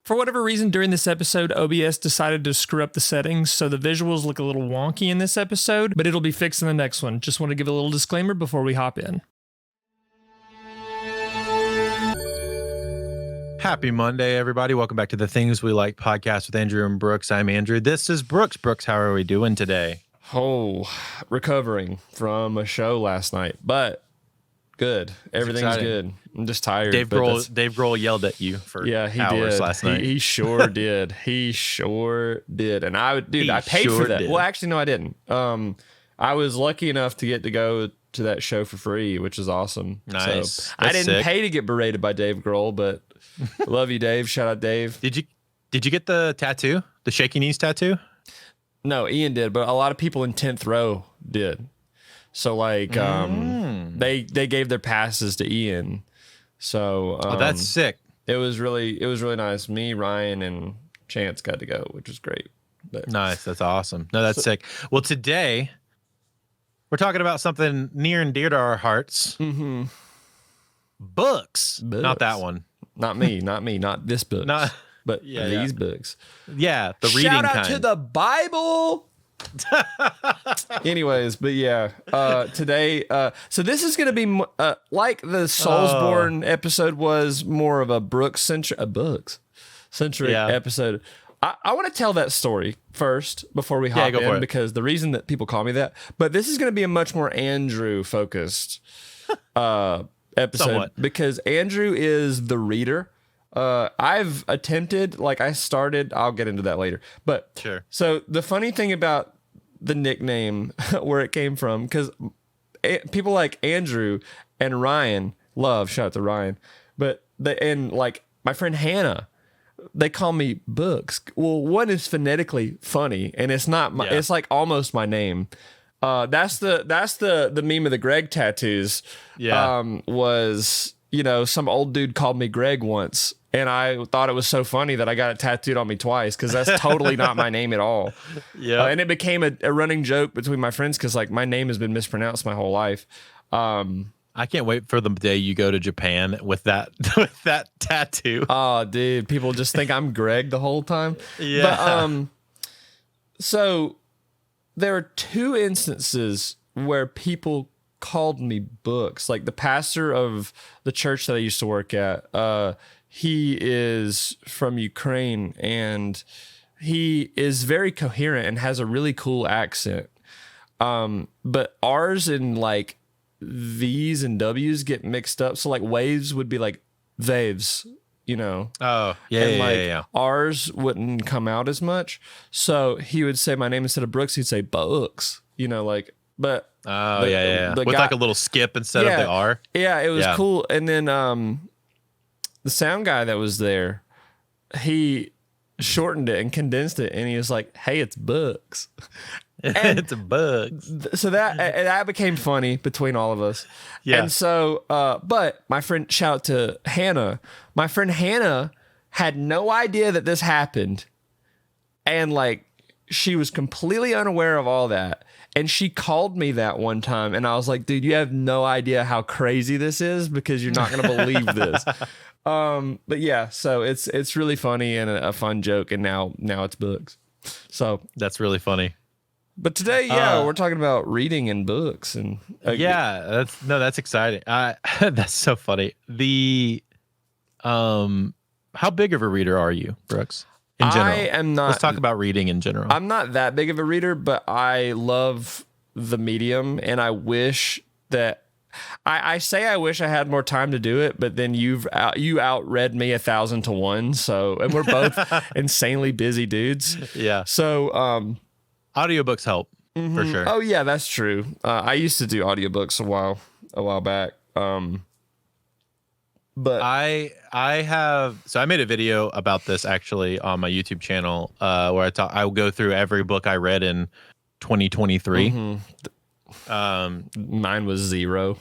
For whatever reason, during this episode, OBS decided to screw up the settings, so the visuals look a little wonky in this episode, but it'll be fixed in the next one. Just want to give a little disclaimer before we hop in. Happy Monday, everybody. Welcome back to the Things We Like podcast with Andrew and Brooks. I'm Andrew. This is Brooks. Brooks, how are we doing today? Oh, recovering from a show last night, but good. Everything's good. I'm just tired. Dave Grohl yelled at you for hours last night. He sure did. He sure did. And I paid for that. Well, actually, no, I didn't. I was lucky enough to get to go to that show for free, which is awesome. Nice. So, I didn't pay to get berated by Dave Grohl, but love you, Dave. Shout out, Dave. Did you get the tattoo? The shaky knees tattoo? No, Ian did, but a lot of people in 10th row did. So like they gave their passes to Ian. So that's sick. It was really nice. Me, Ryan, and Chance got to go, which was great. But, nice. That's awesome. No, that's sick. Well, today we're talking about something near and dear to our hearts. Mm-hmm. Books. Not that one. Not me. Not this book. But these books. Yeah, the reading Shout out kind. to the Bible. Anyways, but today, so this is going to be like the Soulsborne episode was more of a Brooks-centric episode. I want to tell that story first before we hop in, because the reason that people call me that, but this is going to be a much more Andrew-focused episode. Somewhat. Because Andrew is the reader. I've attempted, I'll get into that later. But sure. So the funny thing about the nickname, where it came from, because people like Andrew and Ryan shout out to Ryan, but my friend Hannah, they call me Books. Well, one is phonetically funny, and it's not it's like almost my name. That's the meme of the Greg tattoos. Yeah. Was, some old dude called me Greg once, and I thought it was so funny that I got it tattooed on me twice, because that's totally not my name at all. Yeah. And it became a running joke between my friends, because my name has been mispronounced my whole life. I can't wait for the day you go to Japan with that tattoo. Oh, dude, people just think I'm Greg the whole time. Yeah. But, so there are two instances where people called me Books. Like the pastor of the church that I used to work at, he is from Ukraine, and he is very coherent and has a really cool accent. But R's and V's and W's get mixed up. So waves would be like vaves, Oh, yeah, and yeah. R's wouldn't come out as much. So he would say my name instead of Brooks, he'd say Books, but oh, yeah. With guy, a little skip instead of the R. Yeah, it was cool. And then the sound guy that was there, he shortened it and condensed it, and he was like, "Hey, it's Books." And it's a bug. So that became funny between all of us. Yeah. And so, but my friend, shout out to Hannah. My friend Hannah had no idea that this happened. And she was completely unaware of all that. And she called me that one time. And I was like, dude, you have no idea how crazy this is, because you're not going to believe this. But yeah, so it's really funny and a fun joke. And now it's Books. So that's really funny. But today, we're talking about reading and books, and that's exciting. That's so funny. How big of a reader are you, Brooks? In general, I am not. Let's talk about reading in general. I'm not that big of a reader, but I love the medium, and I wish that I wish I had more time to do it, but then you outread me 1,000 to 1. So, and we're both insanely busy dudes. Yeah. So, audiobooks help for sure. Oh yeah, that's true. I used to do audiobooks a while back. But I made a video about this actually on my YouTube channel, where I will go through every book I read in 2023. Mine was 0.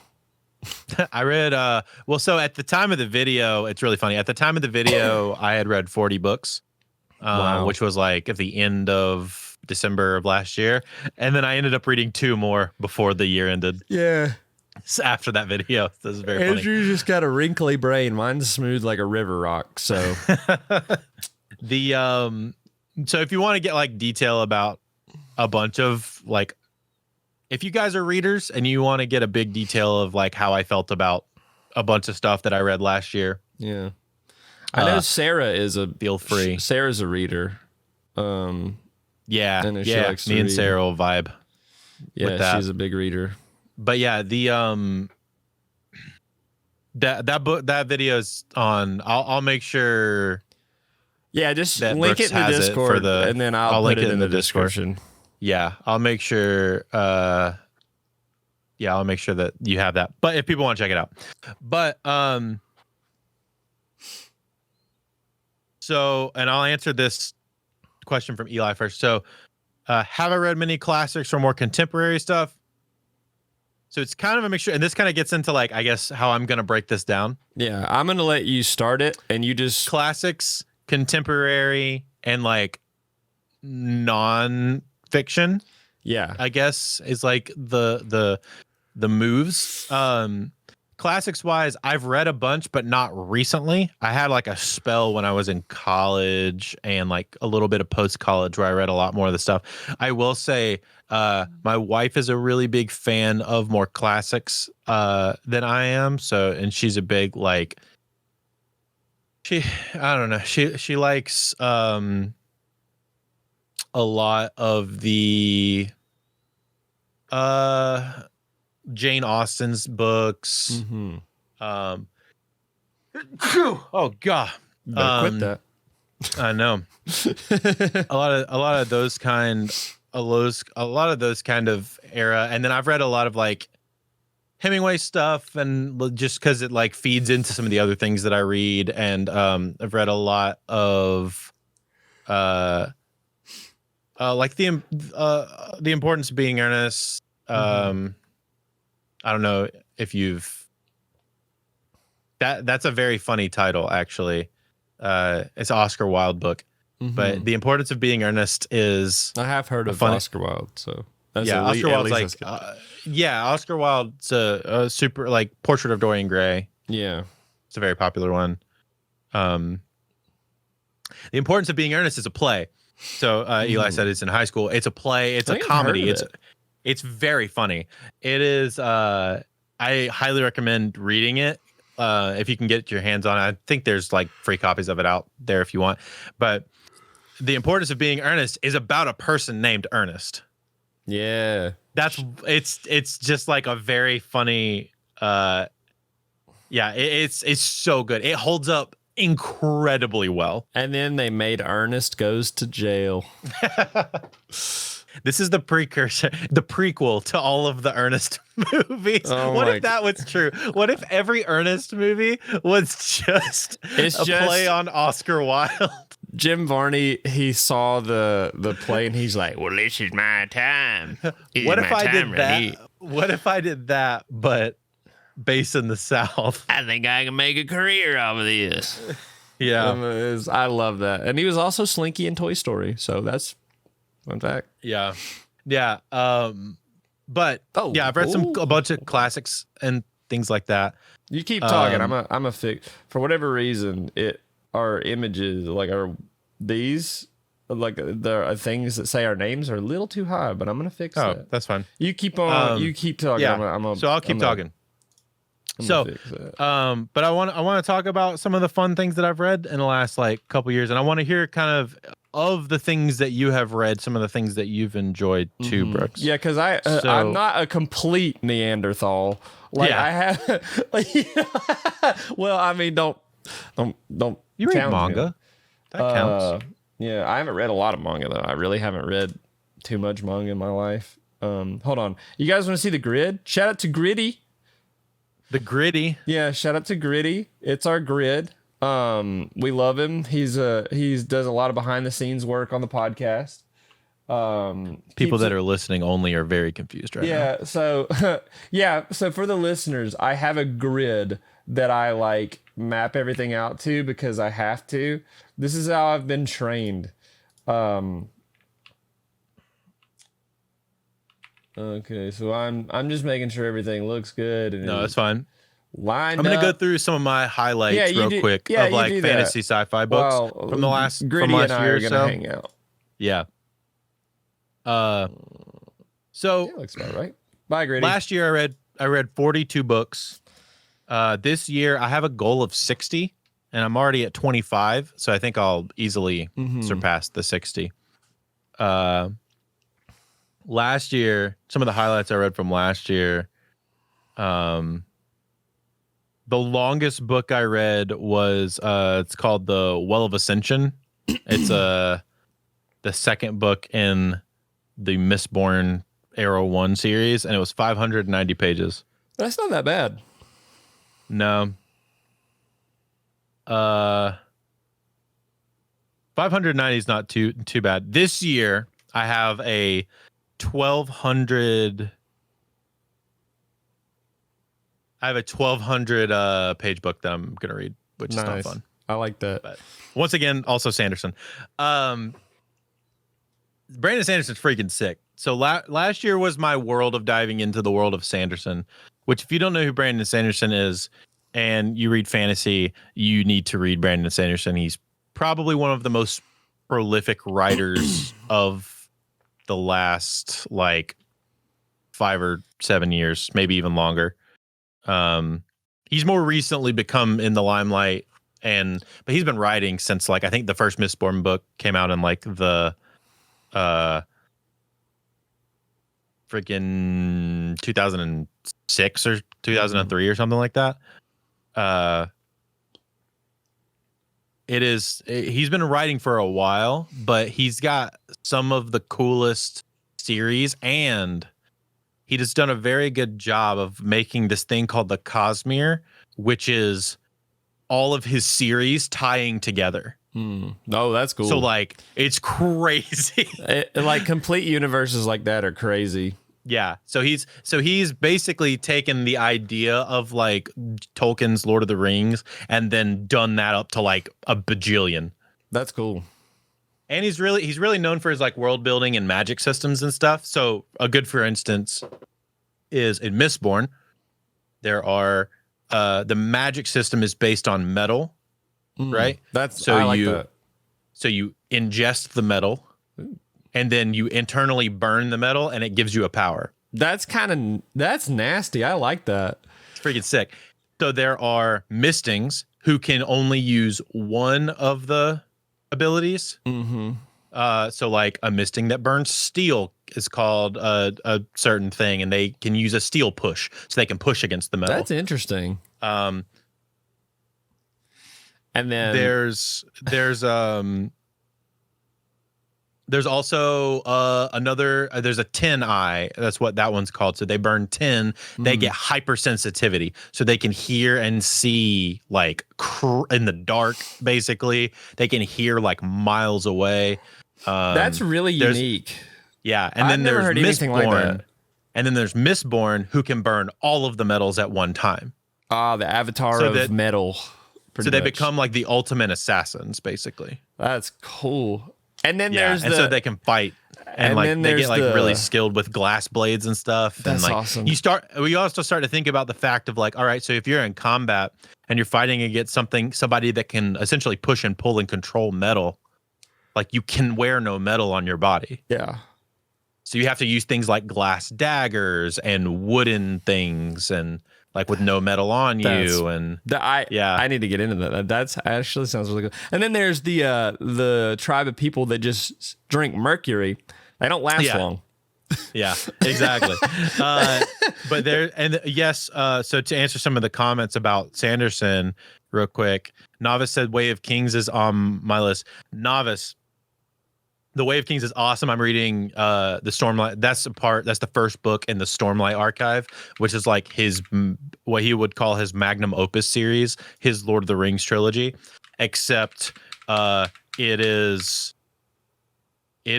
I read so at the time of the video, it's really funny. At the time of the video, I had read 40 books, which was at the end of December of last year, and then I ended up reading 2 more before the year ended. Yeah. After that video, this is very funny. Andrew just got a wrinkly brain. Mine's smooth like a river rock. So The so if you want to get like detail about a bunch of like, if you guys are readers and you want to get a big detail of like how I felt about a bunch of stuff that I read last year. Yeah. I know Sarah is feel free. Sarah's a reader. Yeah. I know she Yeah. likes to Me and read. Sarah will vibe. Yeah, she's a big reader. But yeah, the that video's on. I'll make sure. Yeah, just that link Brooks it in the has Discord, and then I'll put link it in the Discord. description. Yeah, I'll make sure. Yeah, I'll make sure that you have that. But if people want to check it out, but so, and I'll answer this question from Eli first. So, have I read many classics or more contemporary stuff? So it's kind of a mixture, and this kind of gets into like, I guess, how I'm going to break this down. Yeah, I'm going to let you start it, and you just classics, contemporary, and like non-fiction. Yeah, I guess is like the moves. Classics wise, I've read a bunch, but not recently. I had like a spell when I was in college and like a little bit of post college where I read a lot more of the stuff. I will say, my wife is a really big fan of more classics than I am. So, and she's a big like I don't know. She likes a lot of the Jane Austen's books. Mm-hmm. Oh God. Better quit that. I know. a lot of those kind of era. And then I've read a lot of like Hemingway stuff, and just because it like feeds into some of the other things that I read. And I've read a lot of like the importance of being earnest. I don't know if you've that's a very funny title, actually. It's an Oscar Wilde book. But The Importance of Being Earnest is I have heard of Oscar Wilde, so that's Oscar Wilde's like Oscar Wilde's a super like Portrait of Dorian Gray. Yeah. It's a very popular one. The Importance of Being Earnest is a play. So Eli said it's in high school. It's a play. It's a comedy. It's very funny. It is. I highly recommend reading it if you can get your hands on it. I think there's like free copies of it out there if you want. But The Importance of Being Earnest is about a person named Ernest. Yeah. It's just like a very funny. It's so good. It holds up incredibly well. And then they made Ernest Goes to Jail. This is the prequel to all of the Ernest movies. What if that was true? What if every Ernest movie was just play on Oscar Wilde? Jim Varney, he saw the play and he's like, well, this is my time. What if I did that, but based in the South? I think I can make a career out of this. Yeah. I love that. And he was also Slinky in Toy Story. So that's fun fact. Yeah. Yeah. But I've read a bunch of classics and things like that. You keep talking. I'm a for whatever reason, our images are these like there are things that say our names are a little too high, but I'm gonna fix that. That's fine. You keep on. You keep talking. Yeah. So I'll keep talking. But I want to talk about some of the fun things that I've read in the last like couple years, and I want to hear kind of the things that you have read, some of the things that you've enjoyed too, Brooks. Yeah, because I'm not a complete Neanderthal. Like I have. Well, I mean, don't. You read manga? Me. That counts. Yeah, I haven't read a lot of manga though. I really haven't read too much manga in my life. Hold on, you guys want to see the grid? Shout out to Gritty. The Gritty. Yeah, shout out to Gritty. It's our grid. We love him. He's does a lot of behind the scenes work on the podcast. People that are listening only are very confused right now. So so for the listeners, I have a grid that I like map everything out to because I have to. This is how I've been trained. Okay, so I'm just making sure everything looks good and no, it's fine. lined I'm gonna go up. through some of my highlights Yeah, you real do- quick yeah, of you like do fantasy sci-fi books Well, from Gritty last and I year are or gonna so. hang out. Yeah. Yeah, So looks about right. Bye, Gritty. last year I read 42 books. This year I have a goal of 60, and I'm already at 25, so I think I'll easily surpass the 60. Last year, some of the highlights I read from last year. The longest book I read was it's called The Well of Ascension. It's the second book in the Mistborn Arrow 1 series, and it was 590 pages. That's not that bad. No. 590 is not too bad. This year I have a 1200 page book that I'm gonna read, which is not fun. I like that. But once again, also Sanderson. Brandon Sanderson's freaking sick. So last year was my world of diving into the world of Sanderson, which if you don't know who Brandon Sanderson is and you read fantasy, you need to read Brandon Sanderson. He's probably one of the most prolific writers of the last like 5 or 7 years, maybe even longer. He's more recently become in the limelight, but he's been writing since like I think the first Mistborn book came out in like the freaking 2006 or 2003 or something like that. He's been writing for a while, but he's got some of the coolest series, and he just done a very good job of making this thing called the Cosmere, which is all of his series tying together. Oh, that's cool. So like it's crazy. Like complete universes like that are crazy. Yeah. So he's basically taken the idea of like Tolkien's Lord of the Rings and then done that up to like a bajillion. That's cool. And he's really known for his like world building and magic systems and stuff. So a good for instance is in Mistborn, there are the magic system is based on metal, right? I like that. So you ingest the metal and then you internally burn the metal and it gives you a power. That's nasty. I like that. It's freaking sick. So there are mistings who can only use one of the abilities. So like a misting that burns steel is called a certain thing, and they can use a steel push, so they can push against the metal. That's interesting. And then there's also there's a tin eye. That's what that one's called. So they burn tin. They get hypersensitivity, so they can hear and see like in the dark. Basically, they can hear like miles away. That's really unique. Yeah, and then there's Mistborn, like that. And then there's Mistborn who can burn all of the metals at one time. The avatar of metal. So they become like the ultimate assassins, basically. That's cool. And then so they can fight, and like they get like really skilled with glass blades and stuff. That's and like awesome. We also start to think about the fact of like, all right, so if you're in combat and you're fighting against somebody that can essentially push and pull and control metal, like you can wear no metal on your body. Yeah. So you have to use things like glass daggers and wooden things and like with no metal on you. I need to get into that. That's actually sounds really good. And then there's the tribe of people that just drink mercury. They don't last long. Yeah, exactly. But so to answer some of the comments about Sanderson real quick, Novice said Way of Kings is on my list. Novice, The Way of Kings is awesome. I'm reading the Stormlight. That's the first book in the Stormlight archive, which is like what he would call his magnum opus series, his Lord of the Rings trilogy. Except it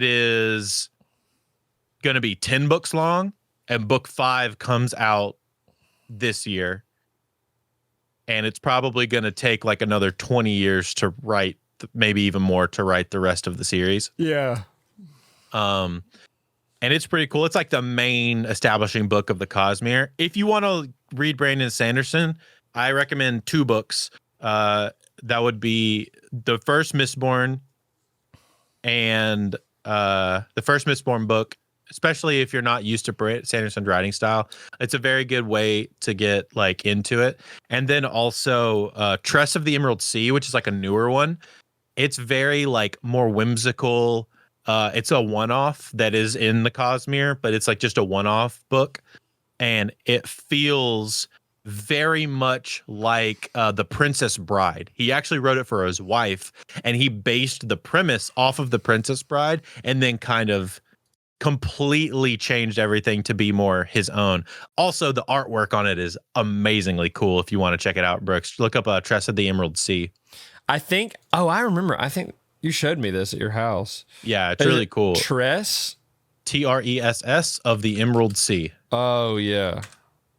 is going to be 10 books long, and book 5 comes out this year, and it's probably going to take like another 20 years to write, maybe even more, to write the rest of the series. Yeah. And it's pretty cool. It's like the main establishing book of the Cosmere. If you want to read Brandon Sanderson, I recommend 2 books. That would be the first Mistborn and the first Mistborn book, especially if you're not used to Brett Sanderson's writing style. It's a very good way to get like into it. And then also Tress of the Emerald Sea, which is like a newer one. It's very like more whimsical. It's a one-off that is in the Cosmere, but it's like just a one-off book. And it feels very much like The Princess Bride. He actually wrote it for his wife, and he based the premise off of The Princess Bride and then kind of completely changed everything to be more his own. Also, the artwork on it is amazingly cool. If you want to check it out, Brooks, look up Tress of the Emerald Sea. I think, I remember. I think you showed me this at your house. Yeah, it's really cool. Tress? Tress of the Emerald Sea. Oh, yeah.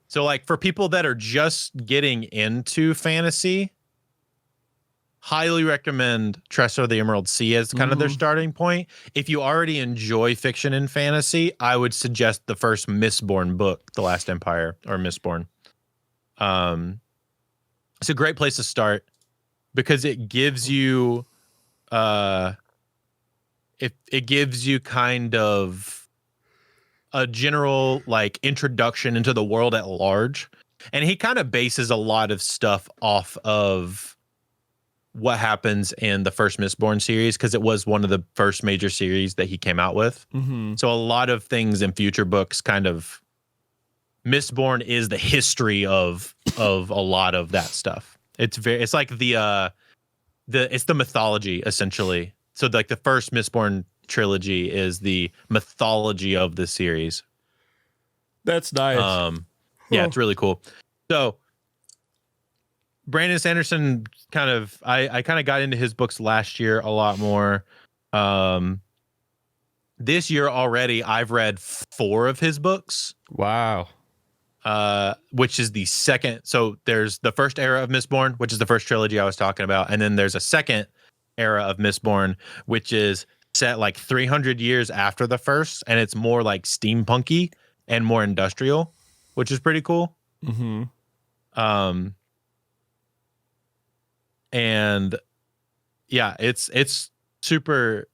So, like, for people that are just getting into fantasy, highly recommend Tress of the Emerald Sea as kind of their starting point. If you already enjoy fiction and fantasy, I would suggest the first Mistborn book, The Last Empire, or Mistborn. It's a great place to start because it gives you, it gives you kind of a general like introduction into the world at large, and he kind of bases a lot of stuff off of what happens in the first Mistborn series because it was one of the first major series that he came out with. So a lot of things in future books kind of Mistborn is the history of a lot of that stuff. It's like it's the mythology essentially. So like the first Mistborn trilogy is the mythology of the series. That's nice. Yeah, it's really cool. So Brandon Sanderson I kind of got into his books last year a lot more. This year already I've read 4 of his books. Wow. Which is the second. So there's the first era of Mistborn, which is the first trilogy I was talking about, and then there's a second era of Mistborn, which is set like 300 years after the first, and it's more like steampunky and more industrial, which is pretty cool. And yeah, it's super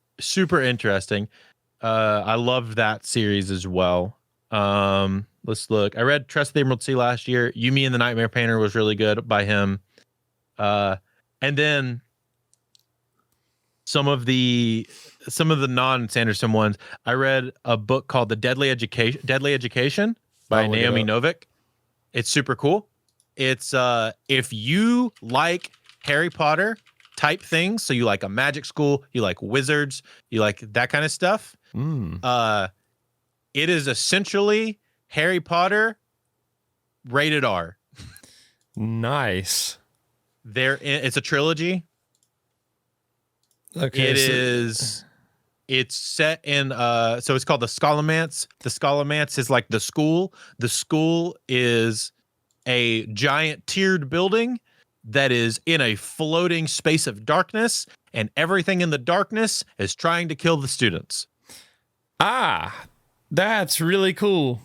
interesting. I loved that series as well. Let's look. I read Trust of the Emerald Sea last year. Yumi and the Nightmare Painter was really good by him. And then some of the non-Sanderson ones. I read a book called The Deadly Education by Naomi Novik. It's super cool. It's if you like Harry Potter type things, so you like a magic school, you like wizards, you like that kind of stuff. It is essentially Harry Potter rated R. Nice. It's a trilogy. Okay. It's set in so it's called the Scholomance. The Scholomance is like the school. The school is a giant tiered building that is in a floating space of darkness, and everything in the darkness is trying to kill the students. That's really cool.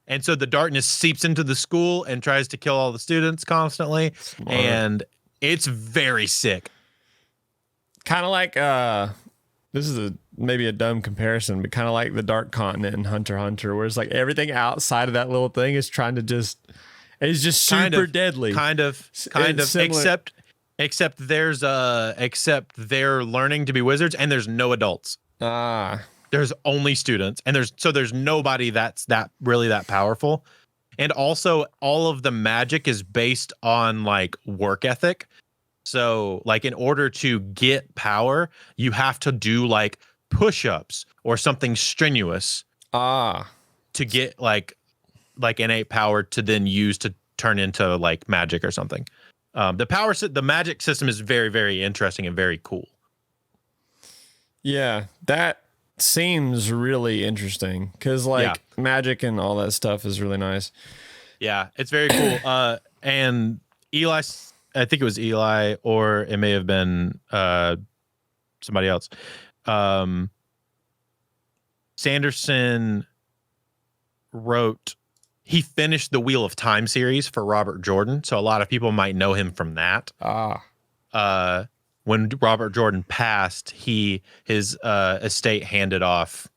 And so the darkness seeps into the school and tries to kill all the students constantly. Smart. And it's very sick. Kind of like this is maybe a dumb comparison, but kind of like the Dark Continent in Hunter x Hunter, where it's like everything outside of that little thing is trying to just super deadly. Kind of. Similar. Except they're learning to be wizards, and there's no adults. There's only students, and there's nobody that's really that powerful. And also all of the magic is based on like work ethic. So like in order to get power, you have to do like push-ups or something strenuous to get like innate power to then use to turn into like magic or something. The magic system is very, very interesting and very cool. Yeah, that seems really interesting because magic and all that stuff is really nice. Yeah, it's very cool. And Eli, I think it was Eli, or it may have been somebody else. Sanderson wrote he finished the Wheel of Time series for Robert Jordan, so a lot of people might know him from that. When Robert Jordan passed, his estate handed off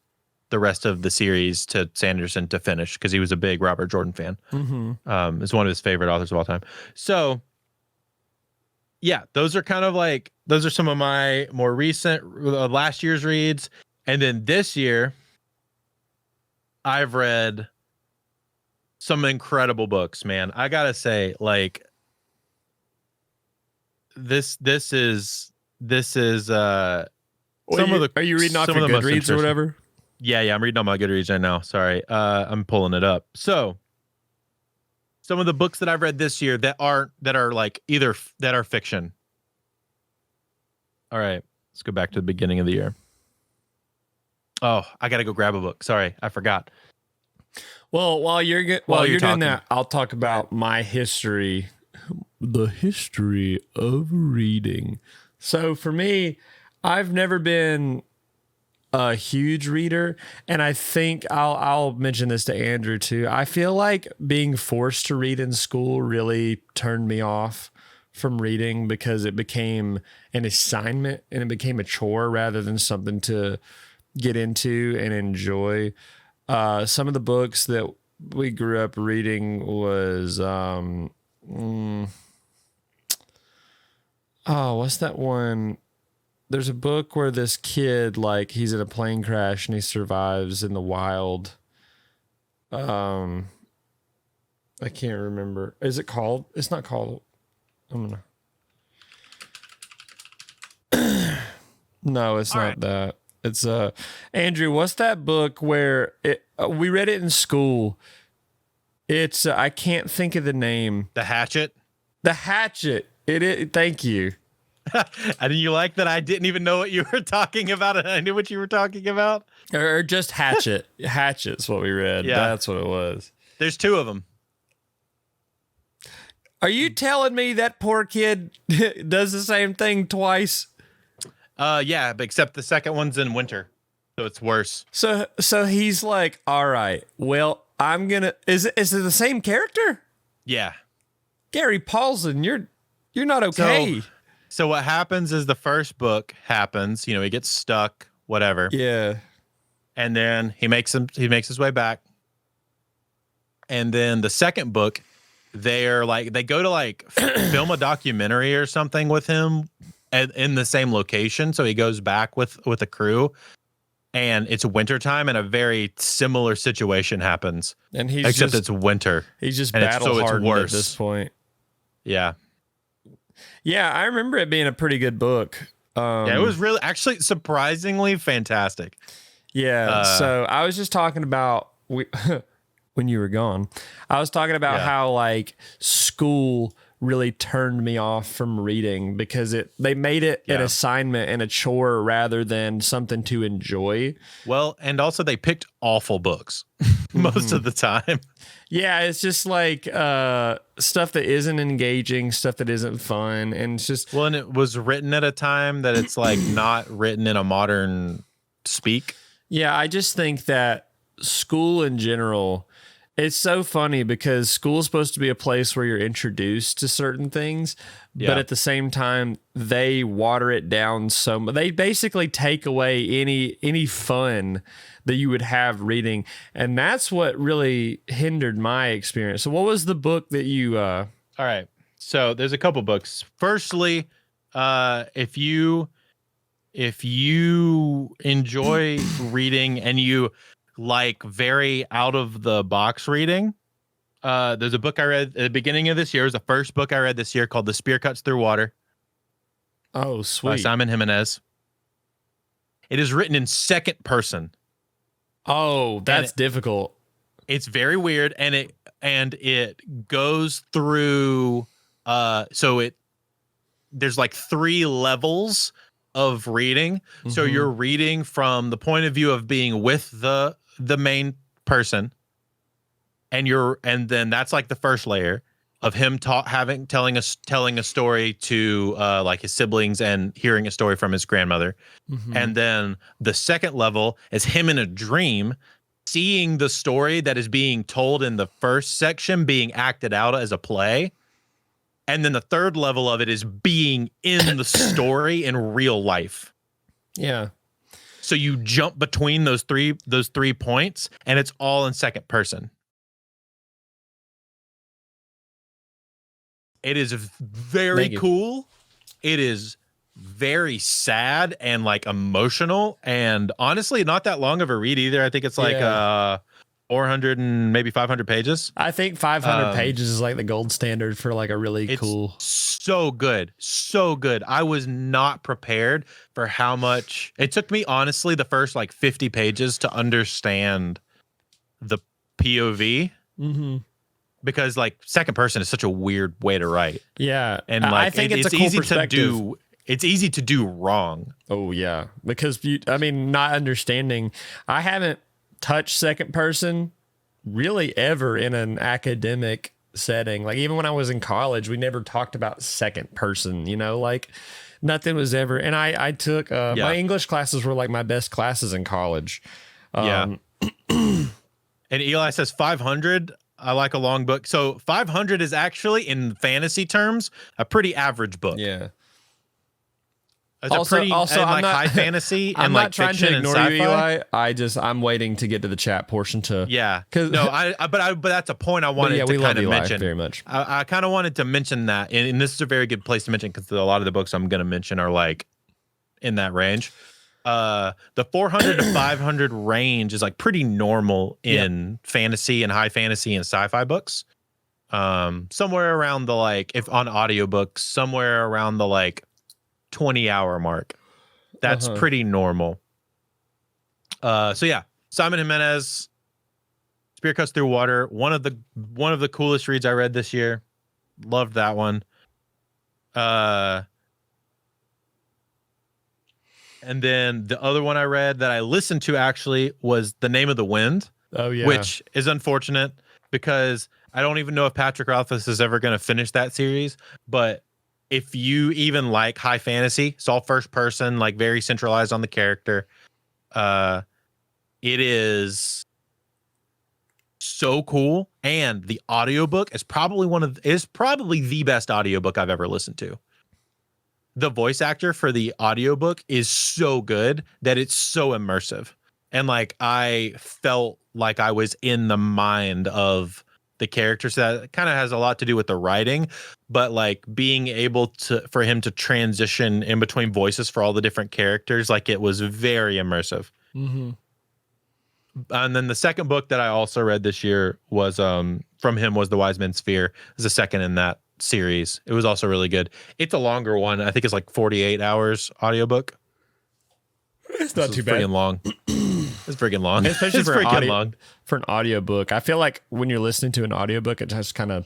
the rest of the series to Sanderson to finish because he was a big Robert Jordan fan. Mm-hmm. Is one of his favorite authors of all time. So, yeah, those are some of my more recent last year's reads, and then this year, I've read some incredible books. Man, I gotta say, like this is some of the. Are you reading off some your of the most Goodreads or interesting- whatever? Yeah, I'm reading on my Goodreads right now. Sorry, I'm pulling it up. So, some of the books that I've read this year that are like either that are fiction. All right, let's go back to the beginning of the year. Oh, I gotta go grab a book. Sorry, I forgot. Well, while you're doing talking. that, I'll talk about my history, the history of reading. So for me, I've never been a huge reader, and I think I'll mention this to Andrew too. I feel like being forced to read in school really turned me off from reading because it became an assignment and it became a chore rather than something to get into and enjoy. Some of the books that we grew up reading was what's that one? There's a book where this kid, like, he's in a plane crash and he survives in the wild. I can't remember. Is it called? It's not called. No, it's All not right. that. It's Andrew, what's that book where we read it in school? It's I can't think of the name. The Hatchet. The Hatchet. Thank you. And you like that I didn't even know what you were talking about, and I knew what you were talking about? Or just Hatchet. Hatchet's what we read. Yeah. That's what it was. There's two of them. Are you telling me that poor kid does the same thing twice? Yeah, but except the second one's in winter, so it's worse. So he's like, all right, well, I'm gonna. Is it the same character? Yeah. Gary Paulson, you're not okay. So what happens is the first book happens. You know, he gets stuck, whatever. Yeah. And then he makes his way back. And then the second book, they go to like film a documentary or something with him in the same location. So he goes back with a crew, and it's wintertime, and a very similar situation happens. And except it's winter. He's just and battle hardened at worse. this point. Yeah. Yeah, I remember it being a pretty good book. Yeah, it was really actually surprisingly fantastic. Yeah. So I was just talking about when you were gone. I was talking about how like school really turned me off from reading because they made it an assignment and a chore rather than something to enjoy. Well, and also they picked awful books most of the time. Yeah, it's just like stuff that isn't engaging, stuff that isn't fun, and it's just and it was written at a time that it's like not written in a modern speak. Yeah, I just think that school in general, it's so funny because school is supposed to be a place where you're introduced to certain things, but at the same time, they water it down so much. They basically take away any fun that you would have reading, and that's what really hindered my experience. So what was the book that you... All right, so there's a couple books. Firstly, if you enjoy reading and you like very out of the box reading, there's a book I read at the beginning of this year. It was the first book I read this year called The Spear Cuts Through Water. Oh, By sweet. Simon Jimenez. It is written in second person. Oh, that's difficult. It's very weird, and it goes through there's like 3 levels of reading. So you're reading from the point of view of being with the main person, and then that's like the first layer of him telling a story to like his siblings and hearing a story from his grandmother. And then the second level is him in a dream seeing the story that is being told in the first section being acted out as a play. And then the third level of it is being in the story in real life. Yeah. So you jump between those three points, and it's all in second person. It is very cool. It is very sad and like emotional, and honestly, not that long of a read either. I think it's like 400 and maybe 500 pages. I think 500 pages is like the gold standard for like a really cool. So good. So good. I was not prepared for how much it took me, honestly, the first like 50 pages to understand the POV. Mm-hmm. Because like second person is such a weird way to write. Yeah. And like I think it's a cool easy perspective. to do. It's easy to do wrong. Oh yeah. Because not understanding. I haven't touched second person really ever in an academic setting. Like even when I was in college, we never talked about second person, like nothing was ever. And I took, my English classes were like my best classes in college. And Eli says 500. I like a long book. So 500 is actually in fantasy terms, a pretty average book. Yeah. It's I'm not, high fantasy and I'm like not trying fiction to ignore and you, sci-fi. Eli. I'm waiting to get to the chat portion to. Yeah. But that's a point I wanted to kind of mention. Very much. I kind of wanted to mention that, and this is a very good place to mention because a lot of the books I'm going to mention are like in that range. The 400 to 500 range is like pretty normal in fantasy and high fantasy and sci-fi books. Somewhere around the like, if on audiobooks, somewhere around the like 20-hour mark. That's pretty normal. So yeah, Simon Jimenez, Spear Cuts Through Water, one of the coolest reads I read this year. Loved that one. And then the other one I read that I listened to actually was The Name of the Wind. Oh yeah. Which is unfortunate because I don't even know if Patrick Rothfuss is ever going to finish that series, but if you even like high fantasy, it's all first person, like very centralized on the character. It is so cool. And the audiobook is probably the best audiobook I've ever listened to. The voice actor for the audiobook is so good that it's so immersive. And like, I felt like I was in the mind of the characters. That kind of has a lot to do with the writing, but like being able for him to transition in between voices for all the different characters, like it was very immersive. Mm-hmm. And then the second book that I also read this year was from him was The Wise Men's Sphere. It was the second in that series. It was also really good. It's a longer one. I think it's like 48 hours audiobook. It's not too bad. Freaking long. It's freaking long. Especially it's for freaking long. For an audiobook. I feel like when you're listening to an audiobook, it just kind of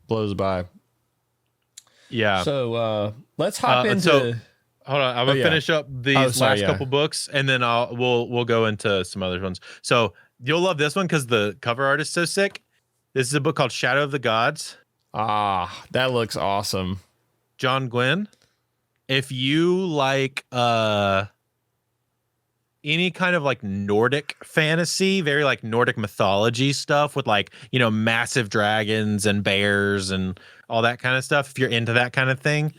blows by. Yeah. So let's hop into. So, hold on, I'm gonna finish up these last couple books, and then we'll go into some other ones. So you'll love this one because the cover art is so sick. This is a book called Shadow of the Gods. Ah, that looks awesome. John Gwynn. If you like any kind of like Nordic fantasy, very like Nordic mythology stuff with like, massive dragons and bears and all that kind of stuff. If you're into that kind of thing,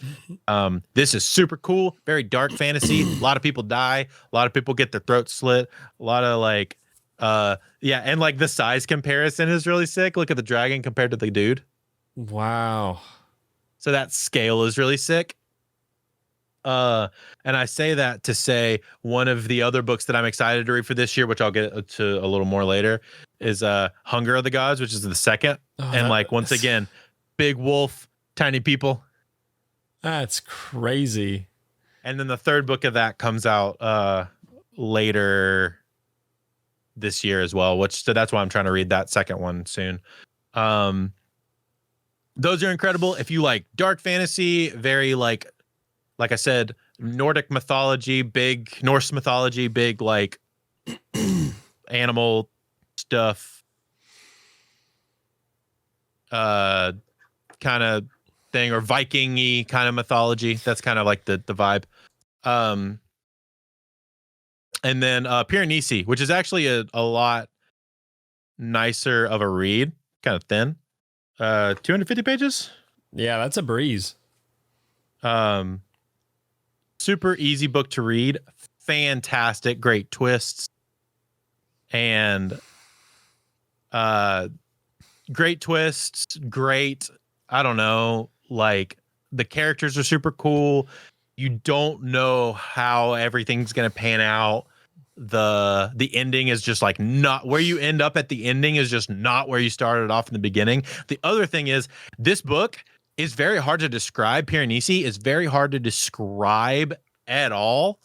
this is super cool. Very dark fantasy. A lot of people die. A lot of people get their throats slit. A lot of like, and like the size comparison is really sick. Look at the dragon compared to the dude. Wow. So that scale is really sick. And I say that to say one of the other books that I'm excited to read for this year, which I'll get to a little more later, is Hunger of the Gods, which is the second. Once again, big wolf, tiny people. That's crazy. And then the third book of that comes out later this year as well, so that's why I'm trying to read that second one soon. Those are incredible. If you like dark fantasy, very like I said, Nordic mythology, big Norse mythology, big like animal stuff, kind of thing, or Viking-y kind of mythology. That's kind of like the vibe. And then Piranesi, which is actually a lot nicer of a read. Kind of thin. 250 pages. Yeah, that's a breeze. Super easy book to read. Fantastic, great twists, and great twists. Great, I don't know, like the characters are super cool. You don't know how everything's gonna pan out. The ending is just like not where you end up at the ending is just not where you started off in the beginning. The other thing is this book is very hard to describe. Piranesi is very hard to describe at all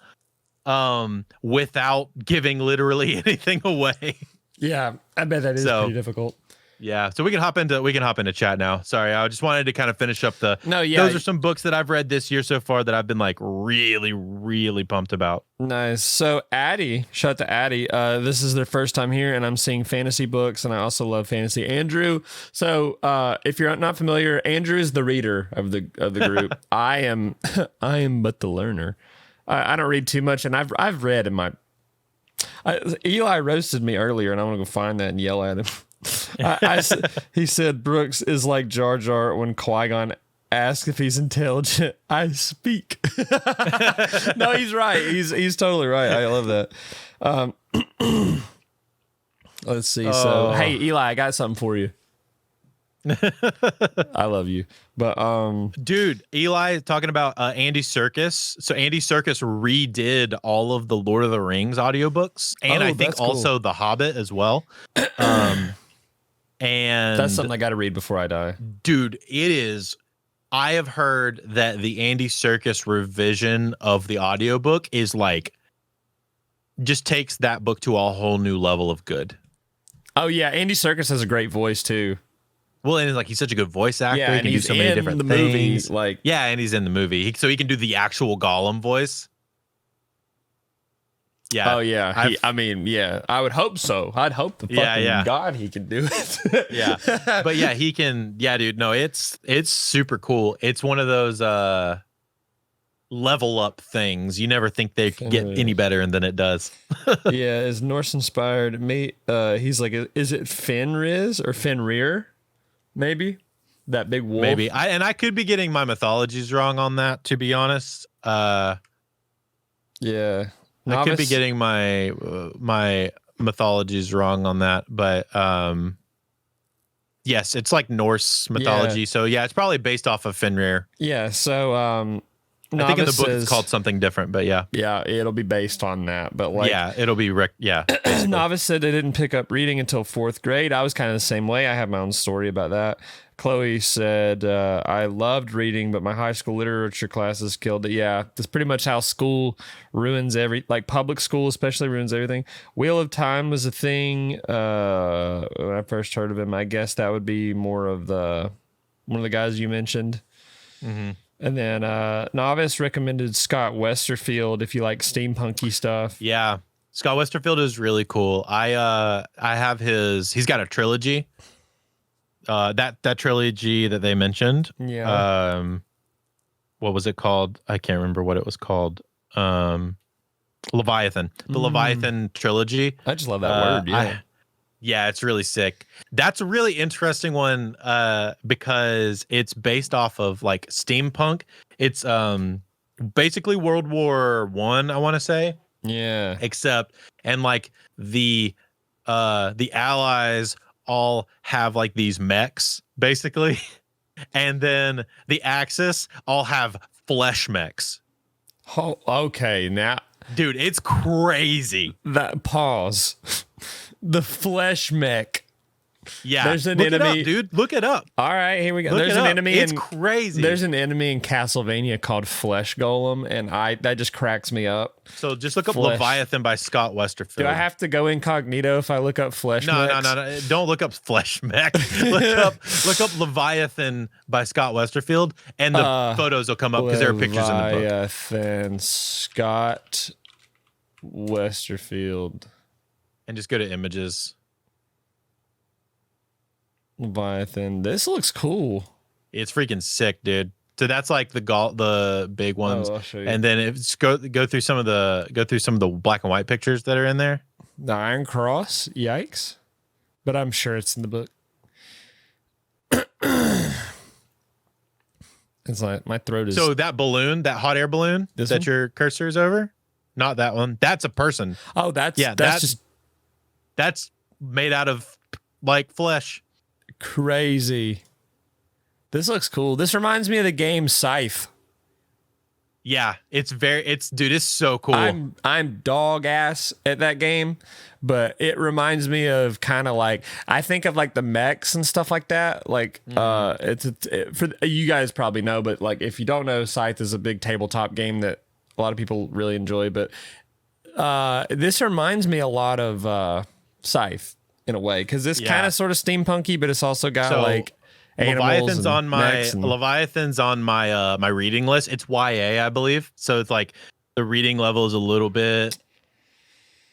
without giving literally anything away. Yeah, I bet that is pretty difficult. Yeah, so we can hop into chat now. Sorry, I just wanted to kind of finish up those are some books that I've read this year so far that I've been like really, really pumped about. Nice. So Addie, shout out to Addie. This is their first time here, and I'm seeing fantasy books, and I also love fantasy. Andrew. So if you're not familiar, Andrew is the reader of the group. I am but the learner. I don't read too much, and I've read in my. Eli roasted me earlier, and I want to go find that and yell at him. He said Brooks is like Jar Jar when Qui-Gon asks if he's intelligent. I speak. No, he's right. He's totally right. I love that. Let's see. So, hey, Eli, I got something for you. I love you, but dude, Eli is talking about Andy Serkis. So Andy Serkis redid all of the Lord of the Rings audiobooks, and I think also The Hobbit as well. And that's something I got to read before I die. Dude, it is. I have heard that the Andy Serkis revision of the audiobook is like just takes that book to a whole new level of good. Oh yeah, Andy Serkis has a great voice too. Well, and like he's such a good voice actor. Yeah, he can do so many different the things. Movies, like yeah, and he's in the movie, so he can do the actual Gollum voice. Yeah. Oh yeah. I mean, yeah. I would hope so. I'd hope the fucking God he can do it. Yeah. But yeah, he can. Yeah, dude. No, it's super cool. It's one of those level up things. You never think they could get any better than it does. Yeah, is Norse inspired. He's like, is it Fenris or Fenrir? Maybe that big wolf. Maybe I could be getting my mythologies wrong on that. To be honest. Yeah. I could be getting my mythologies wrong on that, but yes, it's like Norse mythology. Yeah. So yeah, it's probably based off of Fenrir. Yeah. So I think in the book it's called something different, but yeah. Yeah, it'll be based on that. But like, yeah, it'll be Novice said they didn't pick up reading until 4th grade. I was kind of the same way. I have my own story about that. Chloe said, I loved reading, but my high school literature classes killed it. Yeah, that's pretty much how school ruins public school especially ruins everything. Wheel of Time was a thing when I first heard of him. I guess that would be more of one of the guys you mentioned. Mm-hmm. And then Novice recommended Scott Westerfield if you like steampunky stuff. Yeah, Scott Westerfield is really cool. I have he's got a trilogy. That trilogy that they mentioned. Yeah. What was it called? I can't remember what it was called. Leviathan. The Leviathan trilogy. I just love that word. Yeah. Yeah, it's really sick. That's a really interesting one because it's based off of like steampunk. It's basically World War I want to say. Yeah. Except and like the Allies all have like these mechs basically, and then the Axis all have flesh mechs. Oh, okay. Now, dude, it's crazy. That pause. The flesh mech. Yeah, there's an Look enemy, it up, dude. Look it up. All right, here we go. Look There's an enemy. It's crazy. There's an enemy in Castlevania called Flesh Golem, and that just cracks me up. So just look up Leviathan by Scott Westerfield. Do I have to go incognito if I look up Flesh? No. Don't look up Flesh Mech. look up Leviathan by Scott Westerfield, and the photos will come up because there are pictures in the book. Leviathan, Scott Westerfield, and just go to images. Leviathan. This looks cool. It's freaking sick, dude. So that's like the big ones, I'll show you. And then it's go through some of the black and white pictures that are in there. The Iron Cross. Yikes. but I'm sure it's in the book. It's like my throat is. So that balloon, that hot air balloon that your cursor is over, not that one. That's a person. Oh, that's that's made out of like flesh. Crazy. This looks cool. This reminds me of the game Scythe. Yeah, dude, it's so cool. I'm dog ass at that game, but it reminds me of kind of like, I think of like the mechs and stuff like that. Like, for you guys probably know, but like if you don't know, Scythe is a big tabletop game that a lot of people really enjoy. But this reminds me a lot of Scythe in a way, because this kind of sort of steampunky, but it's also got like. Leviathan's on my my reading list. It's YA, I believe. So it's like the reading level is a little bit